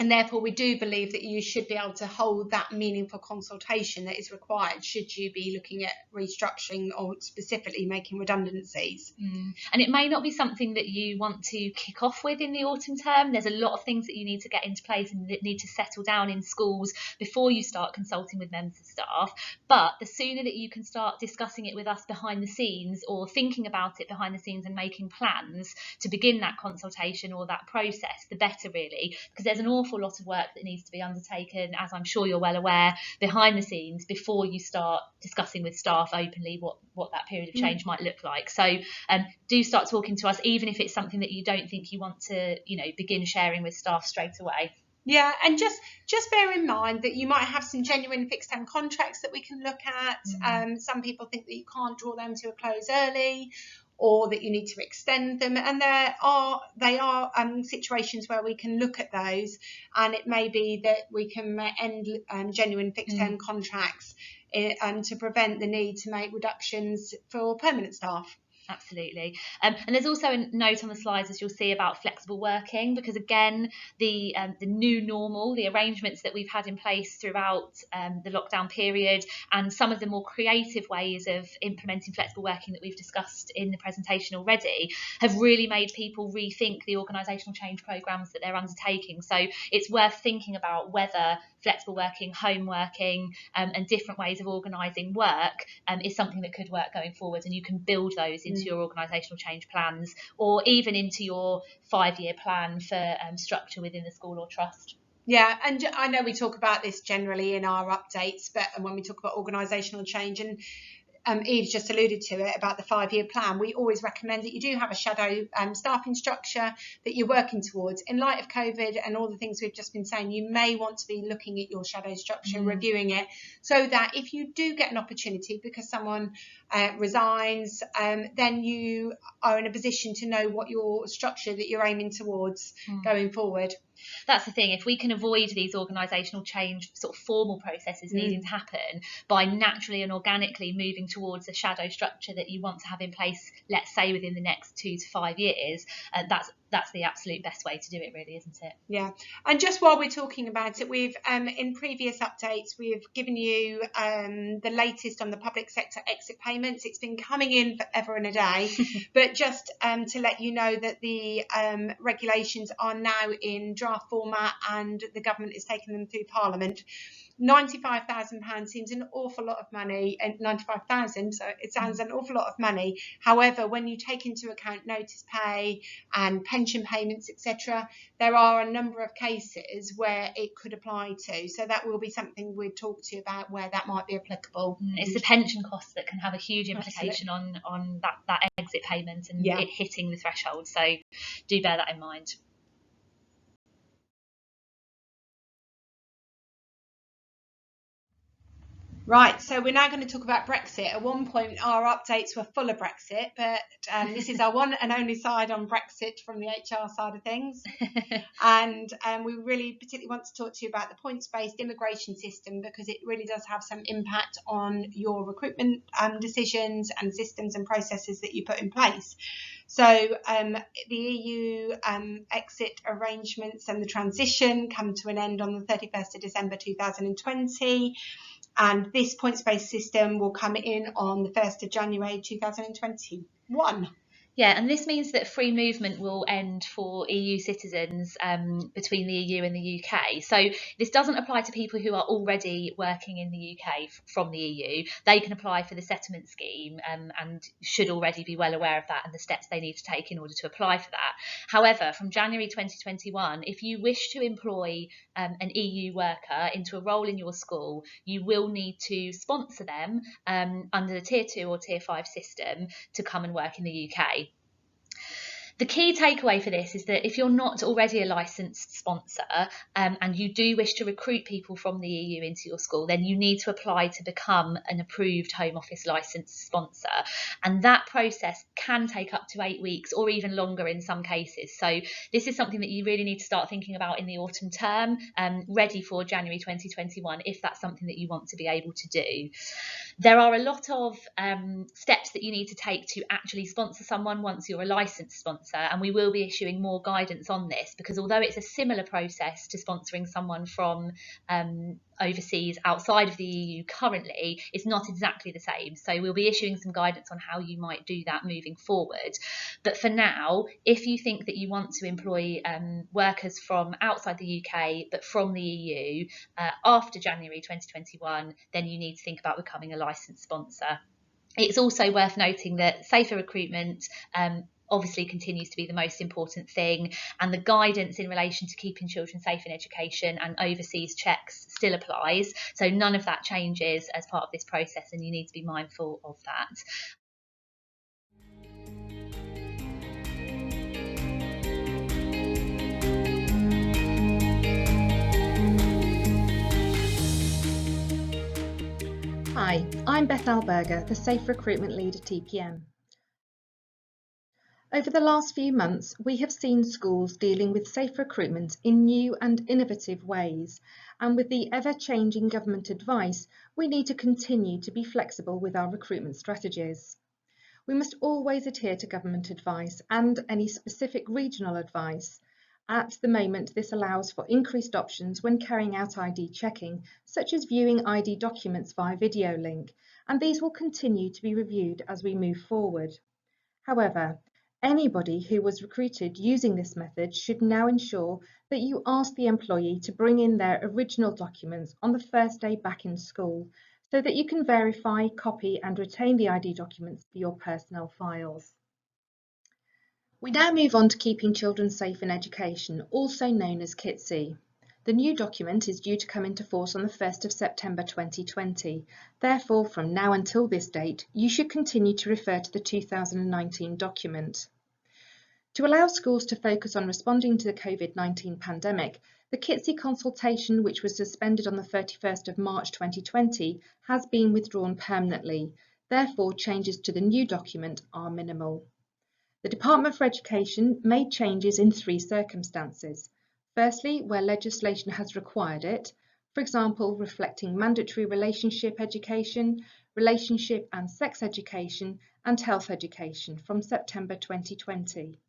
Speaker 2: and therefore we do believe that you should be able to hold that meaningful consultation that is required should you be looking at restructuring or specifically making redundancies.
Speaker 3: And it may not be something that you want to kick off with in the autumn term. There's a lot of things that you need to get into place and that need to settle down in schools before you start consulting with members of staff. But the sooner that you can start discussing it with us behind the scenes, or thinking about it behind the scenes and making plans to begin that consultation or that process, the better, really, because there's an awful lot of work that needs to be undertaken, as I'm sure you're well aware, behind the scenes before you start discussing with staff openly what that period of change might look like. So do start talking to us, even if it's something that you don't think you want to begin sharing with staff straight away.
Speaker 2: Yeah, and just bear in mind that you might have some genuine fixed term contracts that we can look at. Some people think that you can't draw them to a close early, or that you need to extend them, and they are situations where we can look at those, and it may be that we can end genuine fixed term contracts to prevent the need to make reductions for permanent staff.
Speaker 3: Absolutely. And there's also a note on the slides, as you'll see, about flexible working, because again, the new normal, the arrangements that we've had in place throughout the lockdown period, and some of the more creative ways of implementing flexible working that we've discussed in the presentation already, have really made people rethink the organisational change programmes that they're undertaking. So it's worth thinking about whether flexible working, home working, and different ways of organising work is something that could work going forward, and you can build those into your organisational change plans, or even into your 5-year plan for structure within the school or trust.
Speaker 2: Yeah, and I know we talk about this generally in our updates, but when we talk about organisational change, and Eve's just alluded to it about the 5-year plan, we always recommend that you do have a shadow staffing structure that you're working towards. In light of COVID and all the things we've just been saying, you may want to be looking at your shadow structure, reviewing it, so that if you do get an opportunity because someone resigns, then you are in a position to know what your structure that you're aiming towards going forward.
Speaker 3: That's the thing. If we can avoid these organisational change sort of formal processes needing to happen by naturally and organically moving towards a shadow structure that you want to have in place, let's say within the next 2 to 5 years, that's the absolute best way to do it, really, isn't it?
Speaker 2: Yeah. And just while we're talking about it, we've in previous updates we've given you the latest on the public sector exit payments. It's been coming in forever and a day, but just to let you know that the regulations are now in draft format and the government is taking them through Parliament. £95,000 seems an awful lot of money, and 95,000, so it sounds an awful lot of money. However, when you take into account notice pay and pension payments, etc., there are a number of cases where it could apply to. So that will be something we'd talk to you about where that might be applicable.
Speaker 3: It's the pension costs that can have a huge implication on that exit payment and it hitting the threshold. So do bear that in mind.
Speaker 2: Right, so we're now going to talk about Brexit. At one point, our updates were full of Brexit, but this is our one and only side on Brexit from the HR side of things. And we really particularly want to talk to you about the points-based immigration system, because it really does have some impact on your recruitment decisions and systems and processes that you put in place. So the EU exit arrangements and the transition come to an end on the 31st of December 2020. And this points-based system will come in on the 1st of January 2021.
Speaker 3: Yeah, and this means that free movement will end for EU citizens between the EU and the UK. So this doesn't apply to people who are already working in the UK from the EU. They can apply for the settlement scheme and should already be well aware of that and the steps they need to take in order to apply for that. However, from January 2021, if you wish to employ an EU worker into a role in your school, you will need to sponsor them under the Tier 2 or Tier 5 system to come and work in the UK. The key takeaway for this is that if you're not already a licensed sponsor and you do wish to recruit people from the EU into your school, then you need to apply to become an approved Home Office licensed sponsor. And that process can take up to 8 weeks or even longer in some cases. So this is something that you really need to start thinking about in the autumn term, ready for January 2021, if that's something that you want to be able to do. There are a lot of steps that you need to take to actually sponsor someone once you're a licensed sponsor, and we will be issuing more guidance on this, because although it's a similar process to sponsoring someone from overseas outside of the EU currently, it's not exactly the same. So we'll be issuing some guidance on how you might do that moving forward. But for now, if you think that you want to employ workers from outside the UK but from the EU after January 2021, then you need to think about becoming a licensed sponsor. It's also worth noting that safer recruitment obviously continues to be the most important thing, and the guidance in relation to keeping children safe in education and overseas checks still applies. So none of that changes as part of this process, and you need to be mindful of that.
Speaker 1: Hi, I'm Beth Alberger, the Safe Recruitment Lead at EPM. Over the last few months, we have seen schools dealing with safe recruitment in new and innovative ways, and with the ever-changing government advice, we need to continue to be flexible with our recruitment strategies. We must always adhere to government advice and any specific regional advice. At the moment, this allows for increased options when carrying out ID checking, such as viewing ID documents via video link, and these will continue to be reviewed as we move forward. However, anybody who was recruited using this method should now ensure that you ask the employee to bring in their original documents on the first day back in school, so that you can verify, copy and retain the ID documents for your personnel files. We now move on to keeping children safe in education, also known as KITSE. The new document is due to come into force on the 1st of September 2020. Therefore, from now until this date, you should continue to refer to the 2019 document. To allow schools to focus on responding to the COVID-19 pandemic, the KITSE consultation, which was suspended on the 31st of March 2020, has been withdrawn permanently. Therefore, changes to the new document are minimal. The Department for Education made changes in 3 circumstances. Firstly, where legislation has required it, for example, reflecting mandatory relationship education, relationship and sex education, and health education from September 2020.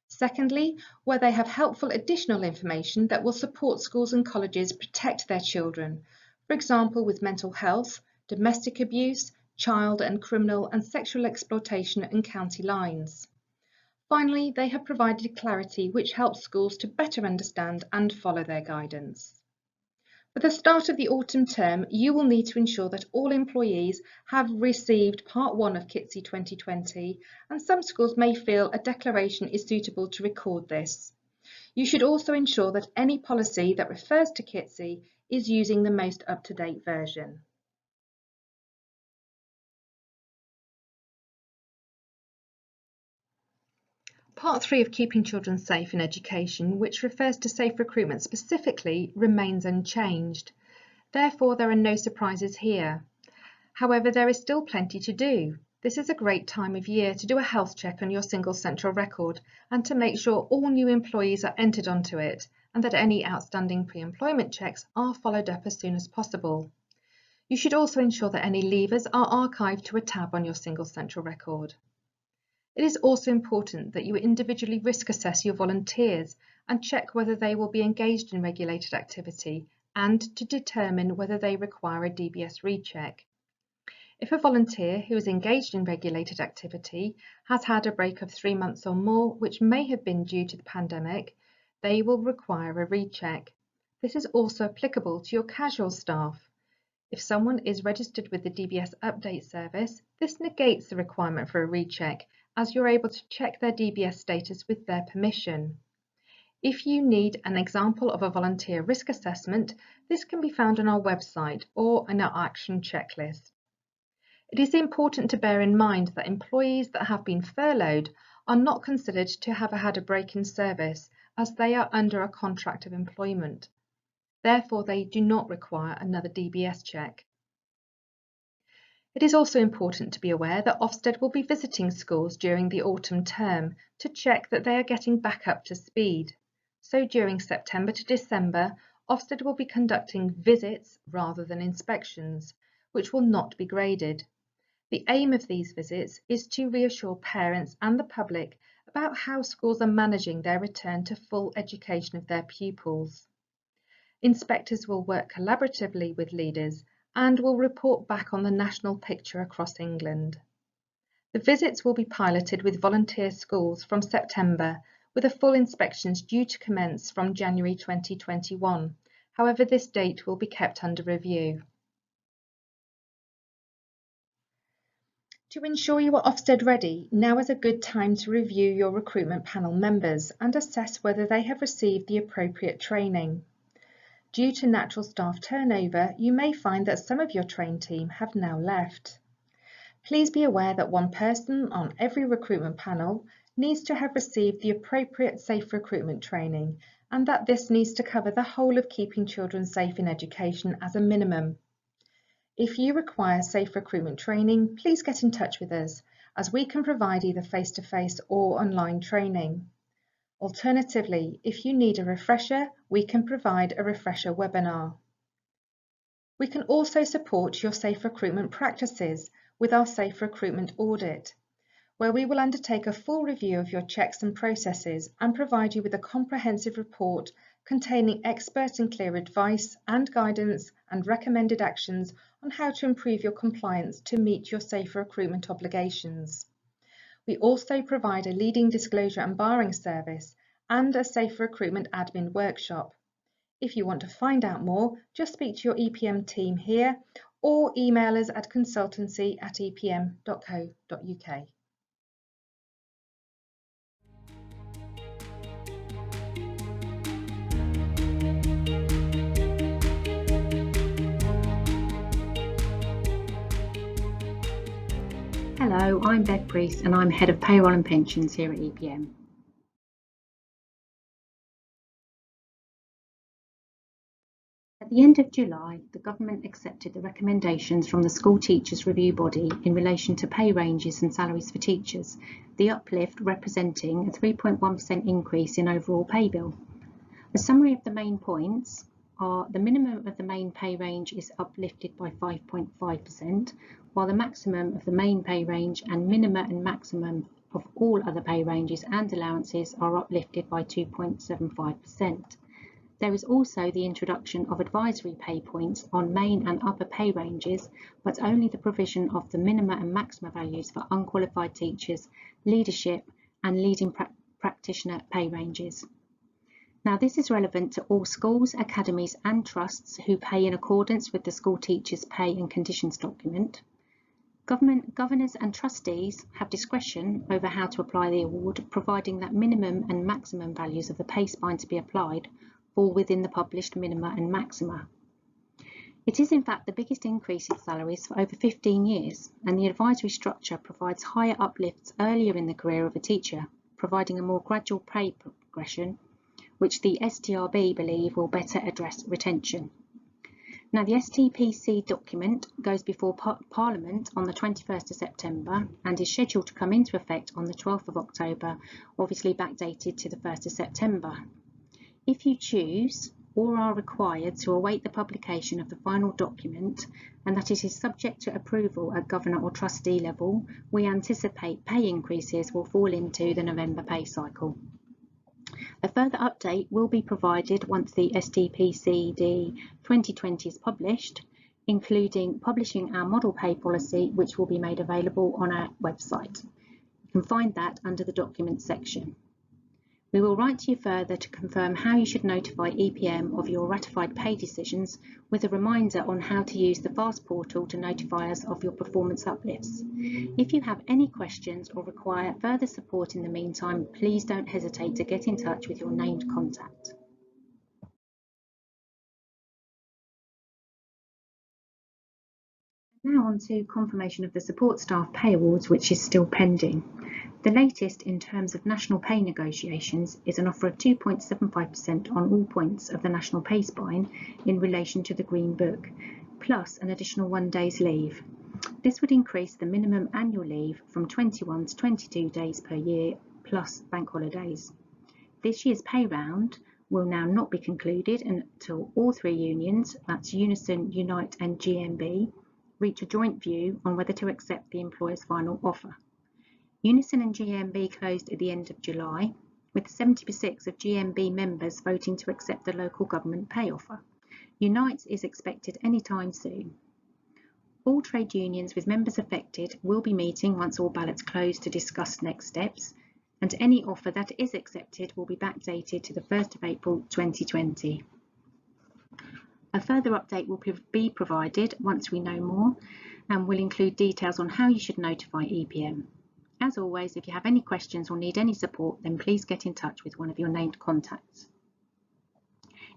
Speaker 1: Secondly, where they have helpful additional information that will support schools and colleges protect their children, for example, with mental health, domestic abuse, child and criminal and sexual exploitation and county lines. Finally, they have provided clarity which helps schools to better understand and follow their guidance. For the start of the autumn term, you will need to ensure that all employees have received Part 1 of KITSE 2020, and some schools may feel a declaration is suitable to record this. You should also ensure that any policy that refers to KITSE is using the most up-to-date version. Part 3 of Keeping Children Safe in Education, which refers to safe recruitment specifically, remains unchanged. Therefore, there are no surprises here. However, there is still plenty to do. This is a great time of year to do a health check on your single central record and to make sure all new employees are entered onto it and that any outstanding pre-employment checks are followed up as soon as possible. You should also ensure that any leavers are archived to a tab on your single central record. It is also important that you individually risk assess your volunteers and check whether they will be engaged in regulated activity and to determine whether they require a DBS recheck. If a volunteer who is engaged in regulated activity has had a break of 3 months or more, which may have been due to the pandemic, they will require a recheck. This is also applicable to your casual staff. If someone is registered with the DBS update service, this negates the requirement for a recheck, as you're able to check their DBS status with their permission. If you need an example of a volunteer risk assessment, this can be found on our website or in our action checklist. It is important to bear in mind that employees that have been furloughed are not considered to have had a break in service, as they are under a contract of employment. Therefore, they do not require another DBS check. It is also important to be aware that Ofsted will be visiting schools during the autumn term to check that they are getting back up to speed. So during September to December, Ofsted will be conducting visits rather than inspections, which will not be graded. The aim of these visits is to reassure parents and the public about how schools are managing their return to full education of their pupils. Inspectors will work collaboratively with leaders and will report back on the national picture across England. The visits will be piloted with volunteer schools from September, with a full inspections due to commence from January 2021. However, this date will be kept under review. To ensure you are Ofsted ready, now is a good time to review your recruitment panel members and assess whether they have received the appropriate training. Due to natural staff turnover, you may find that some of your trained team have now left. Please be aware that one person on every recruitment panel needs to have received the appropriate safe recruitment training, and that this needs to cover the whole of keeping children safe in education as a minimum. If you require safe recruitment training, please get in touch with us, as we can provide either face-to-face or online training. Alternatively, if you need a refresher, we can provide a refresher webinar. We can also support your safe recruitment practices with our safe recruitment audit, where we will undertake a full review of your checks and processes and provide you with a comprehensive report containing expert and clear advice and guidance and recommended actions on how to improve your compliance to meet your safe recruitment obligations. We also provide a leading disclosure and barring service and a safe recruitment admin workshop. If you want to find out more, just speak to your EPM team here or email us at consultancy@epm.co.uk.
Speaker 4: Hello, I'm Bev Priest and I'm Head of Payroll and Pensions here at EPM. At the end of July, the government accepted the recommendations from the School Teachers Review Body in relation to pay ranges and salaries for teachers, the uplift representing a 3.1% increase in overall pay bill. A summary of the main points are: the minimum of the main pay range is uplifted by 5.5%, while the maximum of the main pay range and minima and maximum of all other pay ranges and allowances are uplifted by 2.75%. There is also the introduction of advisory pay points on main and upper pay ranges, but only the provision of the minima and maxima values for unqualified teachers, leadership and leading practitioner pay ranges. Now, this is relevant to all schools, academies and trusts who pay in accordance with the School Teachers Pay and Conditions document. Governors and trustees have discretion over how to apply the award, providing that minimum and maximum values of the pay spine to be applied fall within the published minima and maxima. It is in fact the biggest increase in salaries for over 15 years, and the advisory structure provides higher uplifts earlier in the career of a teacher, providing a more gradual pay progression, which the STRB believe will better address retention. Now, the STPC document goes before Parliament on the 21st of September and is scheduled to come into effect on the 12th of October, obviously backdated to the 1st of September. If you choose or are required to await the publication of the final document and that it is subject to approval at governor or trustee level, we anticipate pay increases will fall into the November pay cycle. A further update will be provided once the STPCD 2020 is published, including publishing our model pay policy, which will be made available on our website. You can find that under the documents section. We will write to you further to confirm how you should notify EPM of your ratified pay decisions, with a reminder on how to use the FAST portal to notify us of your performance uplifts. If you have any questions or require further support in the meantime, please don't hesitate to get in touch with your named contact. Now on to confirmation of the support staff pay awards, which is still pending. The latest in terms of national pay negotiations is an offer of 2.75% on all points of the national pay spine in relation to the Green Book, plus an additional 1 day's leave. This would increase the minimum annual leave from 21 to 22 days per year, plus bank holidays. This year's pay round will now not be concluded until all three unions, that's Unison, Unite and GMB, reach a joint view on whether to accept the employer's final offer. Unison and GMB closed at the end of July, with 76 of GMB members voting to accept the local government pay offer. Unite is expected anytime soon. All trade unions with members affected will be meeting once all ballots close to discuss next steps, and any offer that is accepted will be backdated to the 1st of April 2020. A further update will be provided once we know more, and will include details on how you should notify EPM. As always, if you have any questions or need any support, then please get in touch with one of your named contacts.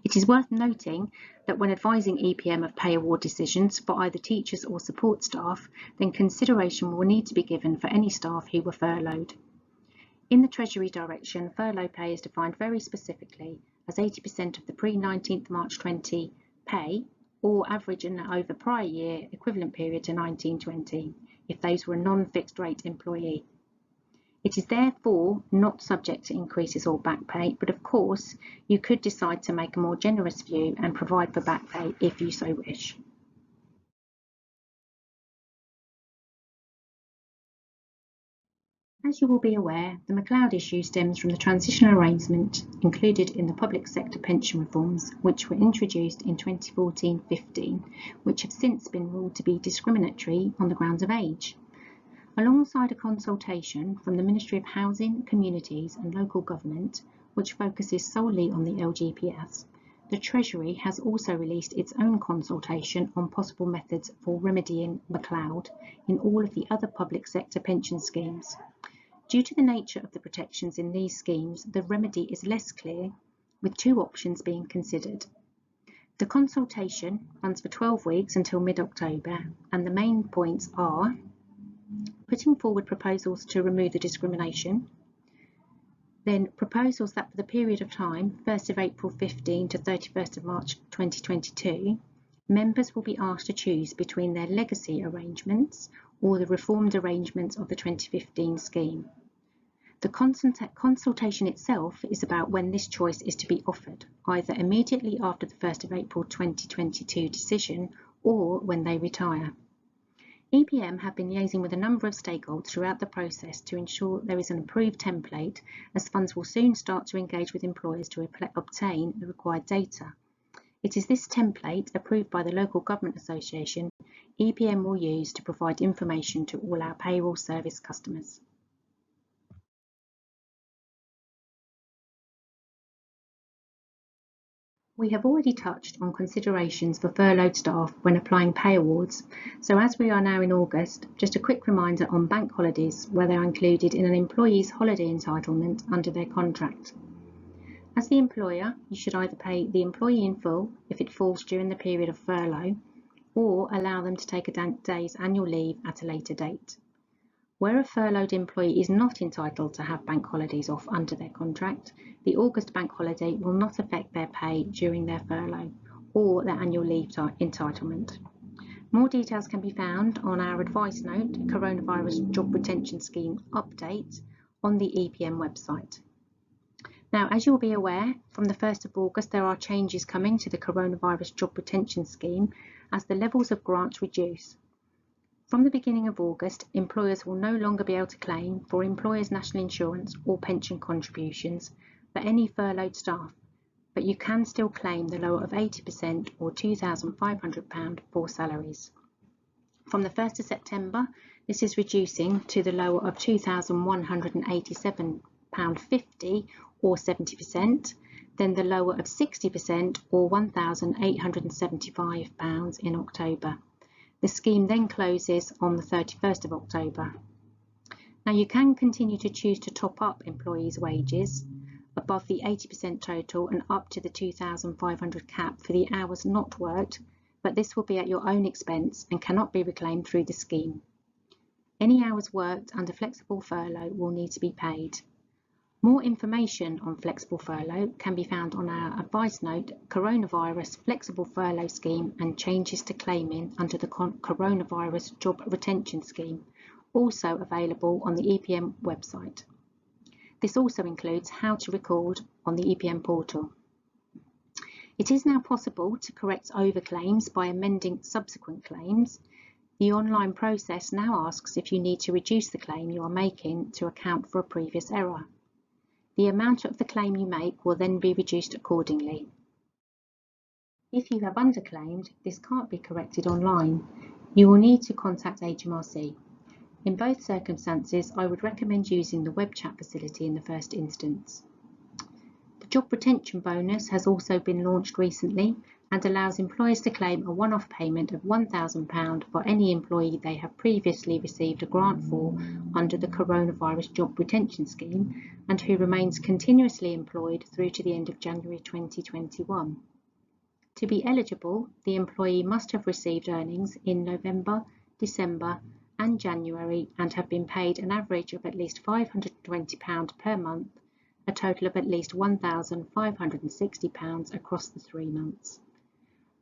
Speaker 4: It is worth noting that when advising EPM of pay award decisions for either teachers or support staff, then consideration will need to be given for any staff who were furloughed. In the Treasury direction, furlough pay is defined very specifically as 80% of the pre-19th March 20 pay, or average and over prior year equivalent period to 1920, if those were a non-fixed rate employee. It is therefore not subject to increases or back pay, but of course you could decide to make a more generous view and provide for back pay if you so wish. As you will be aware, the McLeod issue stems from the transitional arrangement included in the public sector pension reforms, which were introduced in 2014-15, which have since been ruled to be discriminatory on the grounds of age. Alongside a consultation from the Ministry of Housing, Communities and Local Government, which focuses solely on the LGPS, the Treasury has also released its own consultation on possible methods for remedying McLeod in all of the other public sector pension schemes. Due to the nature of the protections in these schemes, the remedy is less clear, with two options being considered. The consultation runs for 12 weeks until mid-October, and the main points are: putting forward proposals to remove the discrimination, then proposals that for the period of time 1st of April 15 to 31st of March 2022, members will be asked to choose between their legacy arrangements or the reformed arrangements of the 2015 scheme. The consultation itself is about when this choice is to be offered, either immediately after the 1st of April 2022 decision or when they retire. EPM have been liaising with a number of stakeholders throughout the process to ensure there is an approved template, as funds will soon start to engage with employers to obtain the required data. It is this template, approved by the Local Government Association, EPM will use to provide information to all our payroll service customers. We have already touched on considerations for furloughed staff when applying pay awards, so as we are now in August, just a quick reminder on bank holidays where they are included in an employee's holiday entitlement under their contract. As the employer, you should either pay the employee in full if it falls during the period of furlough, or allow them to take a day's annual leave at a later date. Where a furloughed employee is not entitled to have bank holidays off under their contract, the August bank holiday will not affect their pay during their furlough or their annual leave entitlement. More details can be found on our advice note, Coronavirus Job Retention Scheme Update, on the EPM website. Now, as you'll be aware, from the 1st of August there are changes coming to the Coronavirus Job Retention Scheme as the levels of grants reduce. From the beginning of August, employers will no longer be able to claim for employers' national insurance or pension contributions for any furloughed staff, but you can still claim the lower of 80% or £2,500 for salaries. From the 1st of September, this is reducing to the lower of £2,187.50 or 70%, then the lower of 60% or £1,875 in October. The scheme then closes on the 31st of October. Now you can continue to choose to top up employees' wages above the 80% total and up to the 2,500 cap for the hours not worked, but this will be at your own expense and cannot be reclaimed through the scheme. Any hours worked under flexible furlough will need to be paid. More information on flexible furlough can be found on our advice note, Coronavirus Flexible Furlough Scheme and Changes to Claiming under the Coronavirus Job Retention Scheme, also available on the EPM website. This also includes how to record on the EPM portal. It is now possible to correct overclaims by amending subsequent claims. The online process now asks if you need to reduce the claim you are making to account for a previous error. The amount of the claim you make will then be reduced accordingly. If you have underclaimed, this can't be corrected online. You will need to contact HMRC. In both circumstances, I would recommend using the web chat facility in the first instance. The job retention bonus has also been launched recently and allows employers to claim a one-off payment of £1,000 for any employee they have previously received a grant for under the Coronavirus Job Retention Scheme and who remains continuously employed through to the end of January 2021. To be eligible, the employee must have received earnings in November, December and January and have been paid an average of at least £520 per month, a total of at least £1,560 across the 3 months.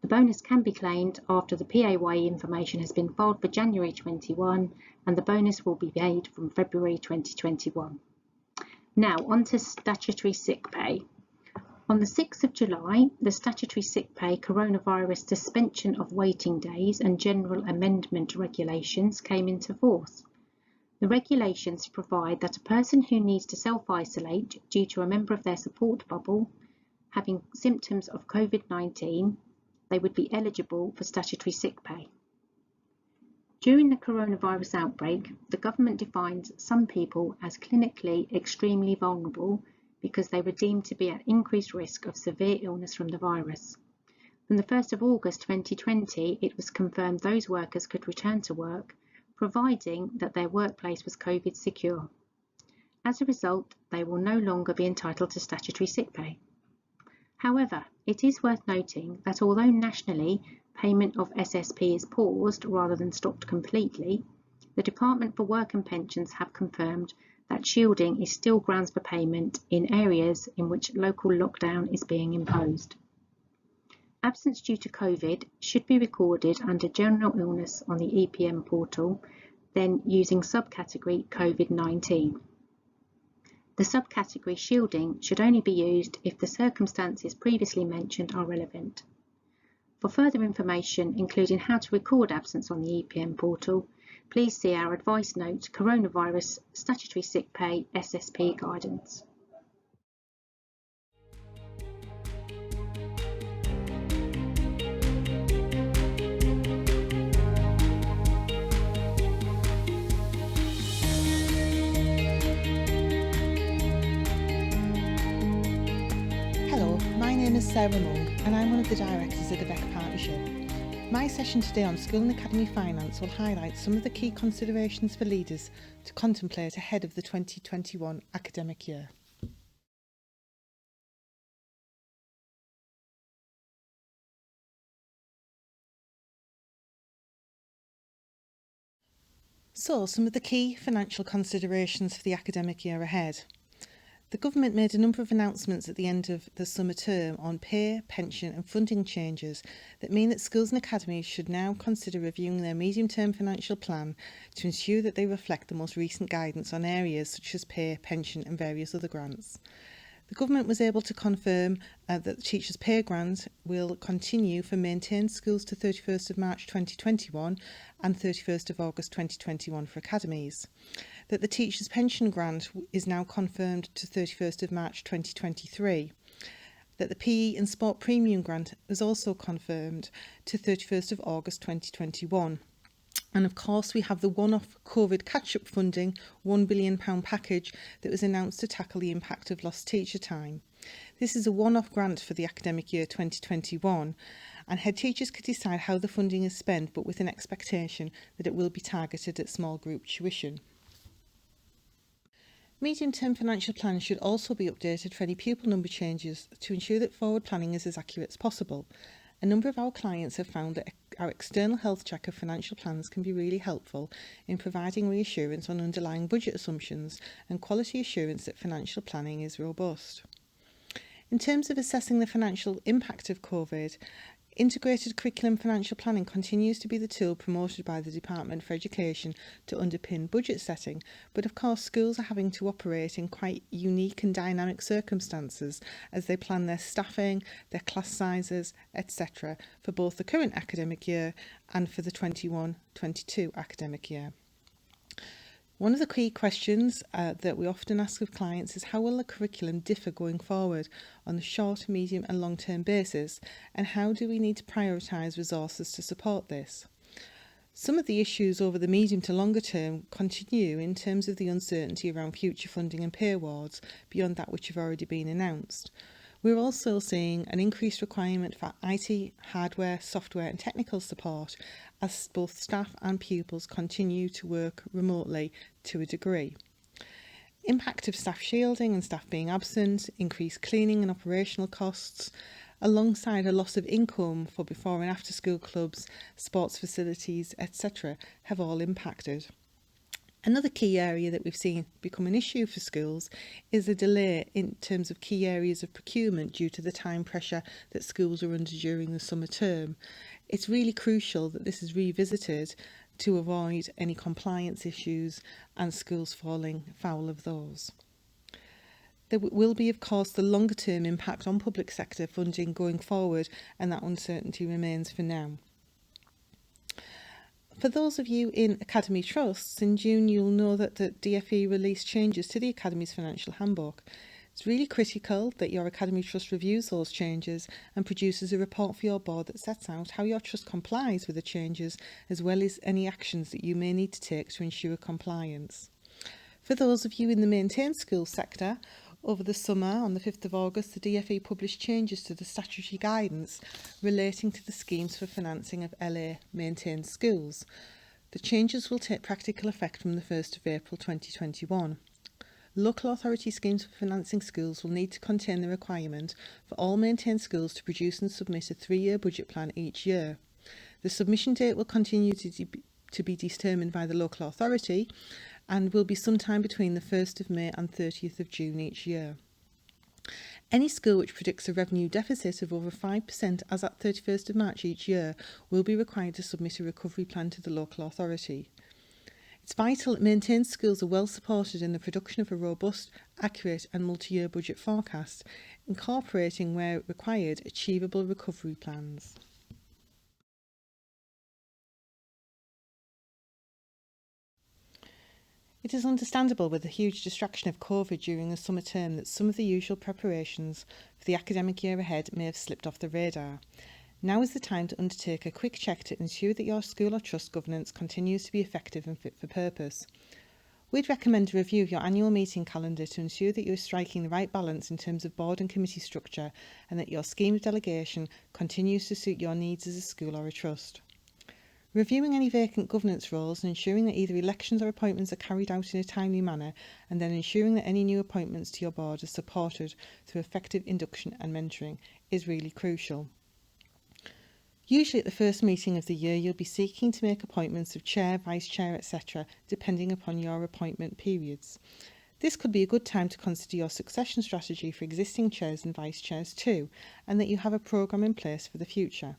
Speaker 4: The bonus can be claimed after the PAYE information has been filed for January 21 and the bonus will be paid from February 2021. Now on to statutory sick pay. On the 6th of July, the statutory sick pay coronavirus suspension of waiting days and general amendment regulations came into force. The regulations provide that a person who needs to self-isolate due to a member of their support bubble having symptoms of COVID-19, they would be eligible for statutory sick pay. During the coronavirus outbreak, the government defines some people as clinically extremely vulnerable because they were deemed to be at increased risk of severe illness from the virus. From the 1st of August 2020, it was confirmed those workers could return to work, providing that their workplace was COVID secure. As a result, they will no longer be entitled to statutory sick pay. However, it is worth noting that although nationally payment of SSP is paused rather than stopped completely, The Department for Work and Pensions have confirmed that shielding is still grounds for payment in areas in which local lockdown is being imposed. Absence due to COVID should be recorded under general illness on the EPM portal, then using subcategory COVID-19. The subcategory shielding should only be used if the circumstances previously mentioned are relevant. For further information, including how to record absence on the EPM portal, please see our Advice Note Coronavirus Statutory Sick Pay SSP Guidance.
Speaker 5: Hello, my name is Sarah Monk and I'm one of the directors of the VEC Partnership. My session today on School and Academy Finance will highlight some of the key considerations for leaders to contemplate ahead of the 2021 academic year. So, some of the key financial considerations for the academic year ahead. The government made a number of announcements at the end of the summer term on pay, pension and funding changes that mean that schools and academies should now consider reviewing their medium-term financial plan to ensure that they reflect the most recent guidance on areas such as pay, pension and various other grants. The government was able to confirm that the Teachers' Pay Grant will continue for maintained schools to 31st of March 2021 and 31st of August 2021 for academies. That the Teachers' Pension Grant is now confirmed to 31st of March 2023. That the PE and Sport Premium Grant is also confirmed to 31st of August 2021. And of course, we have the one-off COVID catch-up funding £1 billion package that was announced to tackle the impact of lost teacher time. This is a one-off grant for the academic year 2021, and head teachers could decide how the funding is spent, but with an expectation that it will be targeted at small group tuition. Medium-term financial plans should also be updated for any pupil number changes to ensure that forward planning is as accurate as possible. A number of our clients have found that our external health check of financial plans can be really helpful in providing reassurance on underlying budget assumptions and quality assurance that financial planning is robust. In terms of assessing the financial impact of COVID, integrated curriculum financial planning continues to be the tool promoted by the Department for Education to underpin budget setting, but of course schools are having to operate in quite unique and dynamic circumstances as they plan their staffing, their class sizes, etc. for both the current academic year and for the 21-22 academic year. One of the key questions that we often ask of clients is how will the curriculum differ going forward on the short, medium and long-term basis, and how do we need to prioritise resources to support this? Some of the issues over the medium to longer term continue in terms of the uncertainty around future funding and pay awards beyond that which have already been announced. We're also seeing an increased requirement for IT, hardware, software and technical support as both staff and pupils continue to work remotely to a degree. Impact of staff shielding and staff being absent, increased cleaning and operational costs, alongside a loss of income for before and after school clubs, sports facilities, etc. have all impacted. Another key area that we've seen become an issue for schools is a delay in terms of key areas of procurement due to the time pressure that schools are under during the summer term. It's really crucial that this is revisited to avoid any compliance issues and schools falling foul of those. There will be, of course, the longer term impact on public sector funding going forward, and that uncertainty remains for now. For those of you in Academy Trusts, in June you'll know that the DfE released changes to the Academy's financial handbook. It's really critical that your Academy Trust reviews those changes and produces a report for your board that sets out how your trust complies with the changes, as well as any actions that you may need to take to ensure compliance. For those of you in the maintained school sector, over the summer, on the 5th of August, the DfE published changes to the statutory guidance relating to the schemes for financing of LA maintained schools. The changes will take practical effect from the 1st of April 2021. Local authority schemes for financing schools will need to contain the requirement for all maintained schools to produce and submit a 3-year budget plan each year. The submission date will continue to to be determined by the local authority and will be sometime between the 1st of May and 30th of June each year. Any school which predicts a revenue deficit of over 5% as at 31st of March each year will be required to submit a recovery plan to the local authority. It's vital that maintained schools are well supported in the production of a robust, accurate and multi-year budget forecast, incorporating where required achievable recovery plans. It is understandable with the huge distraction of COVID during the summer term that some of the usual preparations for the academic year ahead may have slipped off the radar. Now is the time to undertake a quick check to ensure that your school or trust governance continues to be effective and fit for purpose. We'd recommend a review of your annual meeting calendar to ensure that you are striking the right balance in terms of board and committee structure and that your scheme of delegation continues to suit your needs as a school or a trust. Reviewing any vacant governance roles and ensuring that either elections or appointments are carried out in a timely manner, and then ensuring that any new appointments to your board are supported through effective induction and mentoring is really crucial. Usually at the first meeting of the year you'll be seeking to make appointments of chair, vice chair, etc. depending upon your appointment periods. This could be a good time to consider your succession strategy for existing chairs and vice chairs too, and that you have a programme in place for the future.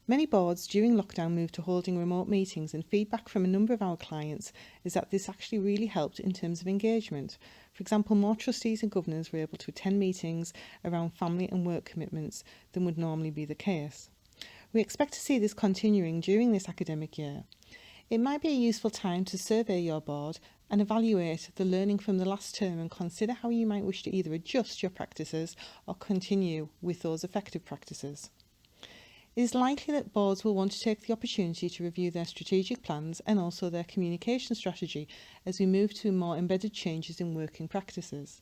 Speaker 5: Many boards during lockdown moved to holding remote meetings, and feedback from a number of our clients is that this actually really helped in terms of engagement. For example, more trustees and governors were able to attend meetings around family and work commitments than would normally be the case. We expect to see this continuing during this academic year. It might be a useful time to survey your board and evaluate the learning from the last term and consider how you might wish to either adjust your practices or continue with those effective practices. It is likely that boards will want to take the opportunity to review their strategic plans and also their communication strategy as we move to more embedded changes in working practices.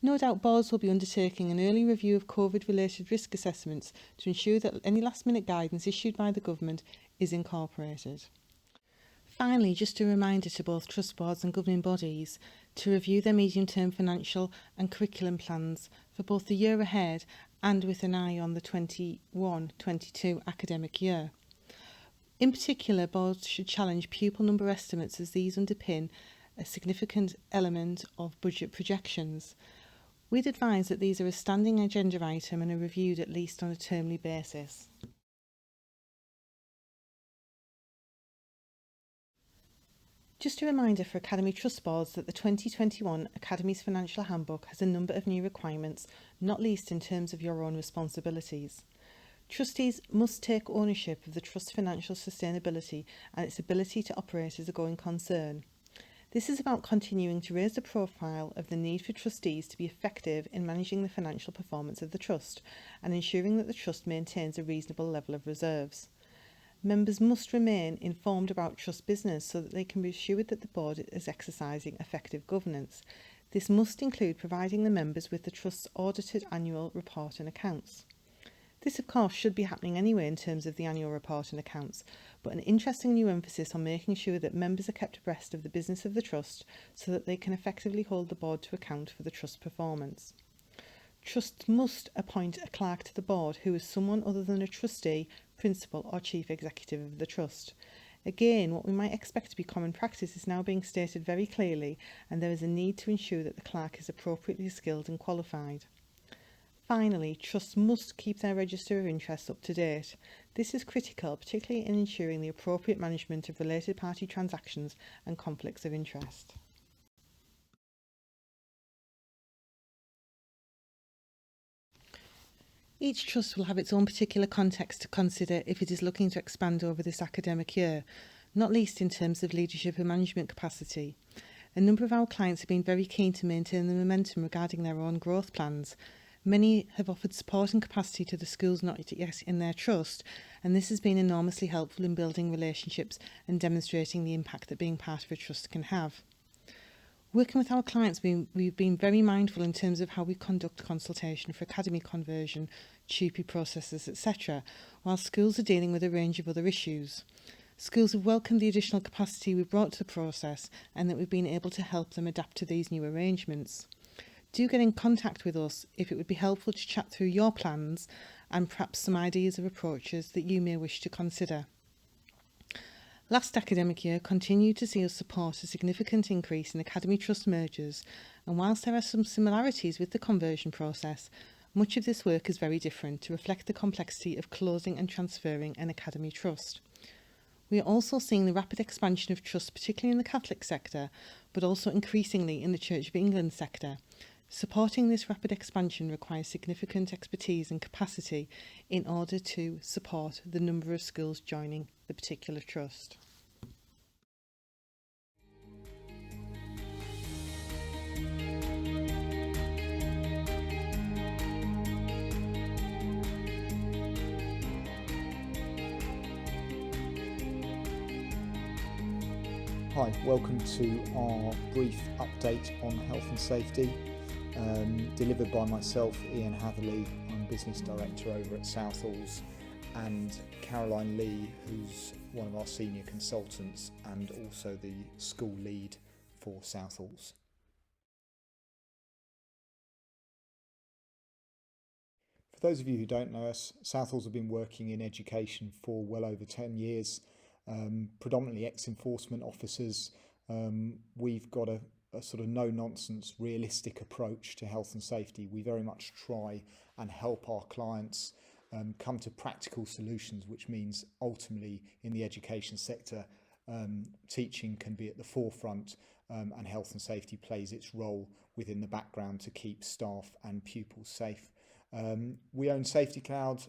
Speaker 5: No doubt boards will be undertaking an early review of COVID-related risk assessments to ensure that any last-minute guidance issued by the government is incorporated. Finally, just a reminder to both trust boards and governing bodies to review their medium-term financial and curriculum plans for both the year ahead and with an eye on the 21-22 academic year. In particular, boards should challenge pupil number estimates as these underpin a significant element of budget projections. We'd advise that these are a standing agenda item and are reviewed at least on a termly basis. Just a reminder for Academy Trust Boards that the 2021 Academy's Financial Handbook has a number of new requirements, not least in terms of your own responsibilities. Trustees must take ownership of the Trust's financial sustainability and its ability to operate as a going concern. This is about continuing to raise the profile of the need for trustees to be effective in managing the financial performance of the Trust and ensuring that the Trust maintains a reasonable level of reserves. Members must remain informed about Trust business so that they can be assured that the Board is exercising effective governance. This must include providing the members with the Trust's audited annual report and accounts. This, of course, should be happening anyway in terms of the annual report and accounts, but an interesting new emphasis on making sure that members are kept abreast of the business of the Trust so that they can effectively hold the Board to account for the Trust's performance. Trusts must appoint a clerk to the Board who is someone other than a trustee, principal or chief executive of the Trust. Again, what we might expect to be common practice is now being stated very clearly, and there is a need to ensure that the clerk is appropriately skilled and qualified. Finally, trusts must keep their register of interests up to date. This is critical, particularly in ensuring the appropriate management of related party transactions and conflicts of interest. Each trust will have its own particular context to consider if it is looking to expand over this academic year, not least in terms of leadership and management capacity. A number of our clients have been very keen to maintain the momentum regarding their own growth plans. Many have offered support and capacity to the schools not yet in their trust, and this has been enormously helpful in building relationships and demonstrating the impact that being part of a trust can have. Working with our clients, we've been very mindful in terms of how we conduct consultation for academy conversion, TUPE processes, etc., while schools are dealing with a range of other issues. Schools have welcomed the additional capacity we've brought to the process and that we've been able to help them adapt to these new arrangements. Do get in contact with us if it would be helpful to chat through your plans and perhaps some ideas of approaches that you may wish to consider. Last academic year continued to see us support a significant increase in Academy Trust mergers, and whilst there are some similarities with the conversion process, much of this work is very different to reflect the complexity of closing and transferring an Academy Trust. We are also seeing the rapid expansion of trusts, particularly in the Catholic sector, but also increasingly in the Church of England sector. Supporting this rapid expansion requires significant expertise and capacity in order to support the number of schools joining the particular trust.
Speaker 6: Hi, welcome to our brief update on health and safety, delivered by myself, Ian Hatherley. I'm Business Director over at Southalls, and Caroline Lee, who's one of our senior consultants and also the school lead for Southalls. For those of you who don't know us, Southalls have been working in education for well over 10 years. Predominantly ex-enforcement officers. We've got a sort of no-nonsense, realistic approach to health and safety. We very much try and help our clients come to practical solutions, which means ultimately in the education sector, teaching can be at the forefront and health and safety plays its role within the background to keep staff and pupils safe. We own Safety Cloud,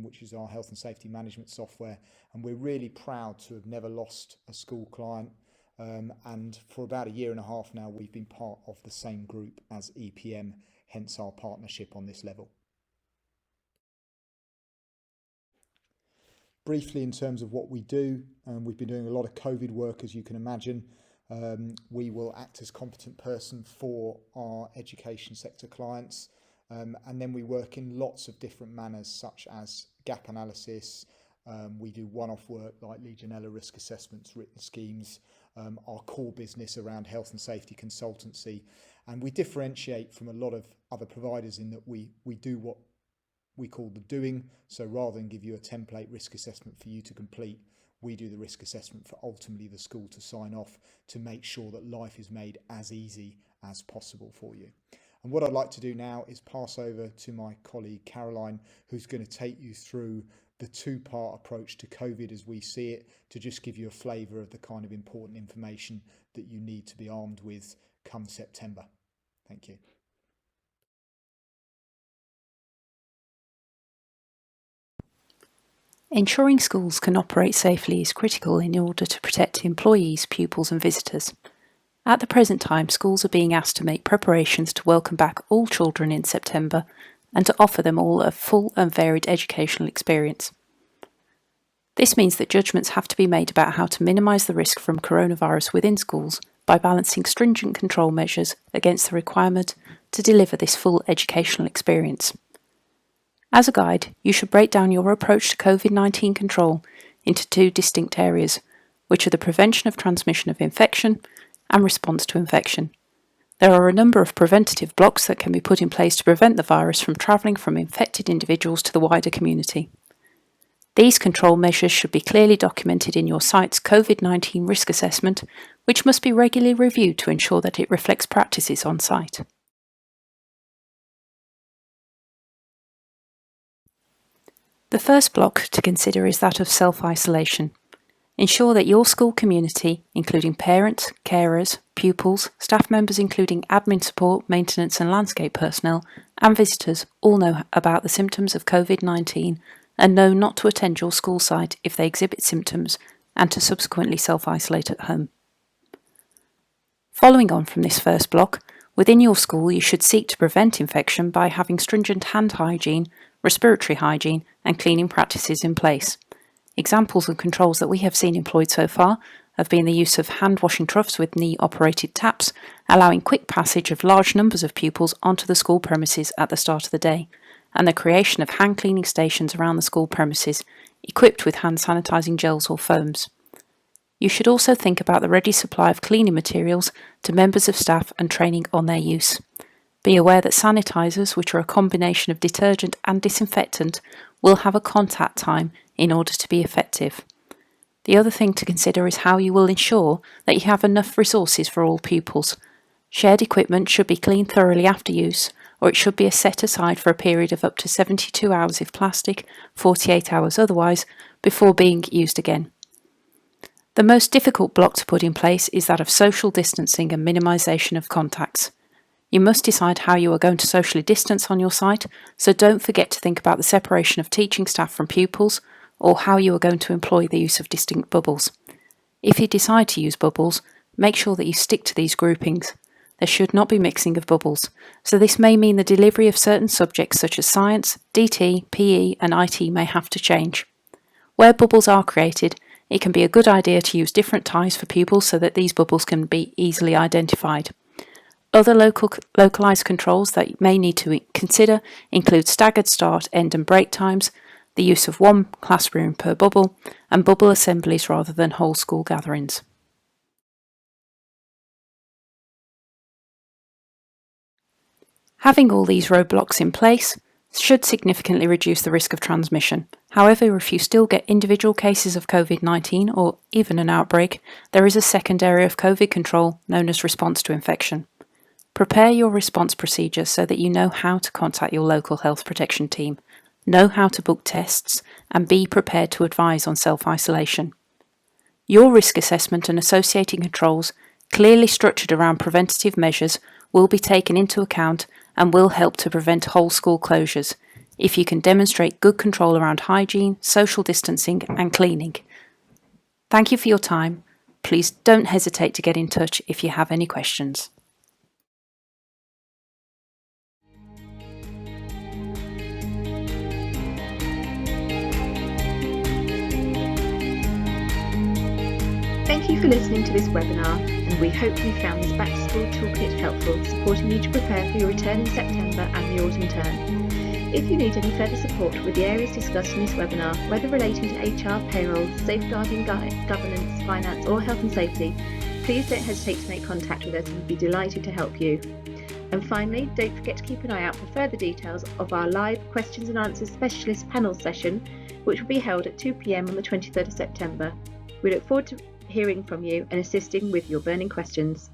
Speaker 6: which is our health and safety management software, and we're really proud to have never lost a school client. And for about a year and a half now, we've been part of the same group as EPM, hence our partnership on this level. Briefly, in terms of what we do, we've been doing a lot of COVID work, as you can imagine. We will act as competent person for our education sector clients. And then we work in lots of different manners, such as gap analysis. We do one-off work like Legionella risk assessments, written schemes, our core business around health and safety consultancy. And we differentiate from a lot of other providers in that we do what we call the doing. So rather than give you a template risk assessment for you to complete, we do the risk assessment for ultimately the school to sign off to make sure that life is made as easy as possible for you. And what I'd like to do now is pass over to my colleague Caroline, who's going to take you through the two-part approach to COVID as we see it, to just give you a flavour of the kind of important information that you need to be armed with come September. Thank you.
Speaker 7: Ensuring schools can operate safely is critical in order to protect employees, pupils and visitors. At the present time, schools are being asked to make preparations to welcome back all children in September and to offer them all a full and varied educational experience. This means that judgments have to be made about how to minimise the risk from coronavirus within schools by balancing stringent control measures against the requirement to deliver this full educational experience. As a guide, you should break down your approach to COVID-19 control into two distinct areas, which are the prevention of transmission of infection and response to infection. There are a number of preventative blocks that can be put in place to prevent the virus from travelling from infected individuals to the wider community. These control measures should be clearly documented in your site's COVID-19 risk assessment, which must be regularly reviewed to ensure that it reflects practices on site. The first block to consider is that of self-isolation. Ensure that your school community, including parents, carers, pupils, staff members including admin support, maintenance and landscape personnel, and visitors all know about the symptoms of COVID-19 and know not to attend your school site if they exhibit symptoms and to subsequently self-isolate at home. Following on from this first block, within your school you should seek to prevent infection by having stringent hand hygiene, respiratory hygiene and cleaning practices in place. Examples of controls that we have seen employed so far have been the use of hand-washing troughs with knee-operated taps, allowing quick passage of large numbers of pupils onto the school premises at the start of the day, and the creation of hand-cleaning stations around the school premises, equipped with hand sanitising gels or foams. You should also think about the ready supply of cleaning materials to members of staff and training on their use. Be aware that sanitisers, which are a combination of detergent and disinfectant, will have a contact time in order to be effective. The other thing to consider is how you will ensure that you have enough resources for all pupils. Shared equipment should be cleaned thoroughly after use, or it should be set aside for a period of up to 72 hours if plastic, 48 hours otherwise, before being used again. The most difficult block to put in place is that of social distancing and minimisation of contacts. You must decide how you are going to socially distance on your site, so don't forget to think about the separation of teaching staff from pupils, or how you are going to employ the use of distinct bubbles. If you decide to use bubbles, make sure that you stick to these groupings. There should not be mixing of bubbles, so this may mean the delivery of certain subjects such as science, DT, PE and IT may have to change. Where bubbles are created, it can be a good idea to use different ties for pupils so that these bubbles can be easily identified. Other localised controls that you may need to consider include staggered start, end and break times, the use of one classroom per bubble, and bubble assemblies rather than whole school gatherings. Having all these roadblocks in place should significantly reduce the risk of transmission. However, if you still get individual cases of COVID-19 or even an outbreak, there is a second area of COVID control known as response to infection. Prepare your response procedures so that you know how to contact your local health protection team, know how to book tests, and be prepared to advise on self-isolation. Your risk assessment and associated controls, clearly structured around preventative measures, will be taken into account and will help to prevent whole school closures if you can demonstrate good control around hygiene, social distancing and cleaning. Thank you for your time. Please don't hesitate to get in touch if you have any questions.
Speaker 1: Thank you for listening to this webinar, and we hope you found this Back to School Toolkit helpful, supporting you to prepare for your return in September and the autumn term. If you need any further support with the areas discussed in this webinar, whether relating to HR, payroll, safeguarding, governance, finance or health and safety, please don't hesitate to make contact with us and we'd be delighted to help you. And finally, don't forget to keep an eye out for further details of our live questions and answers specialist panel session, which will be held at 2 p.m. on the 23rd of September. We look forward to hearing from you and assisting with your burning questions.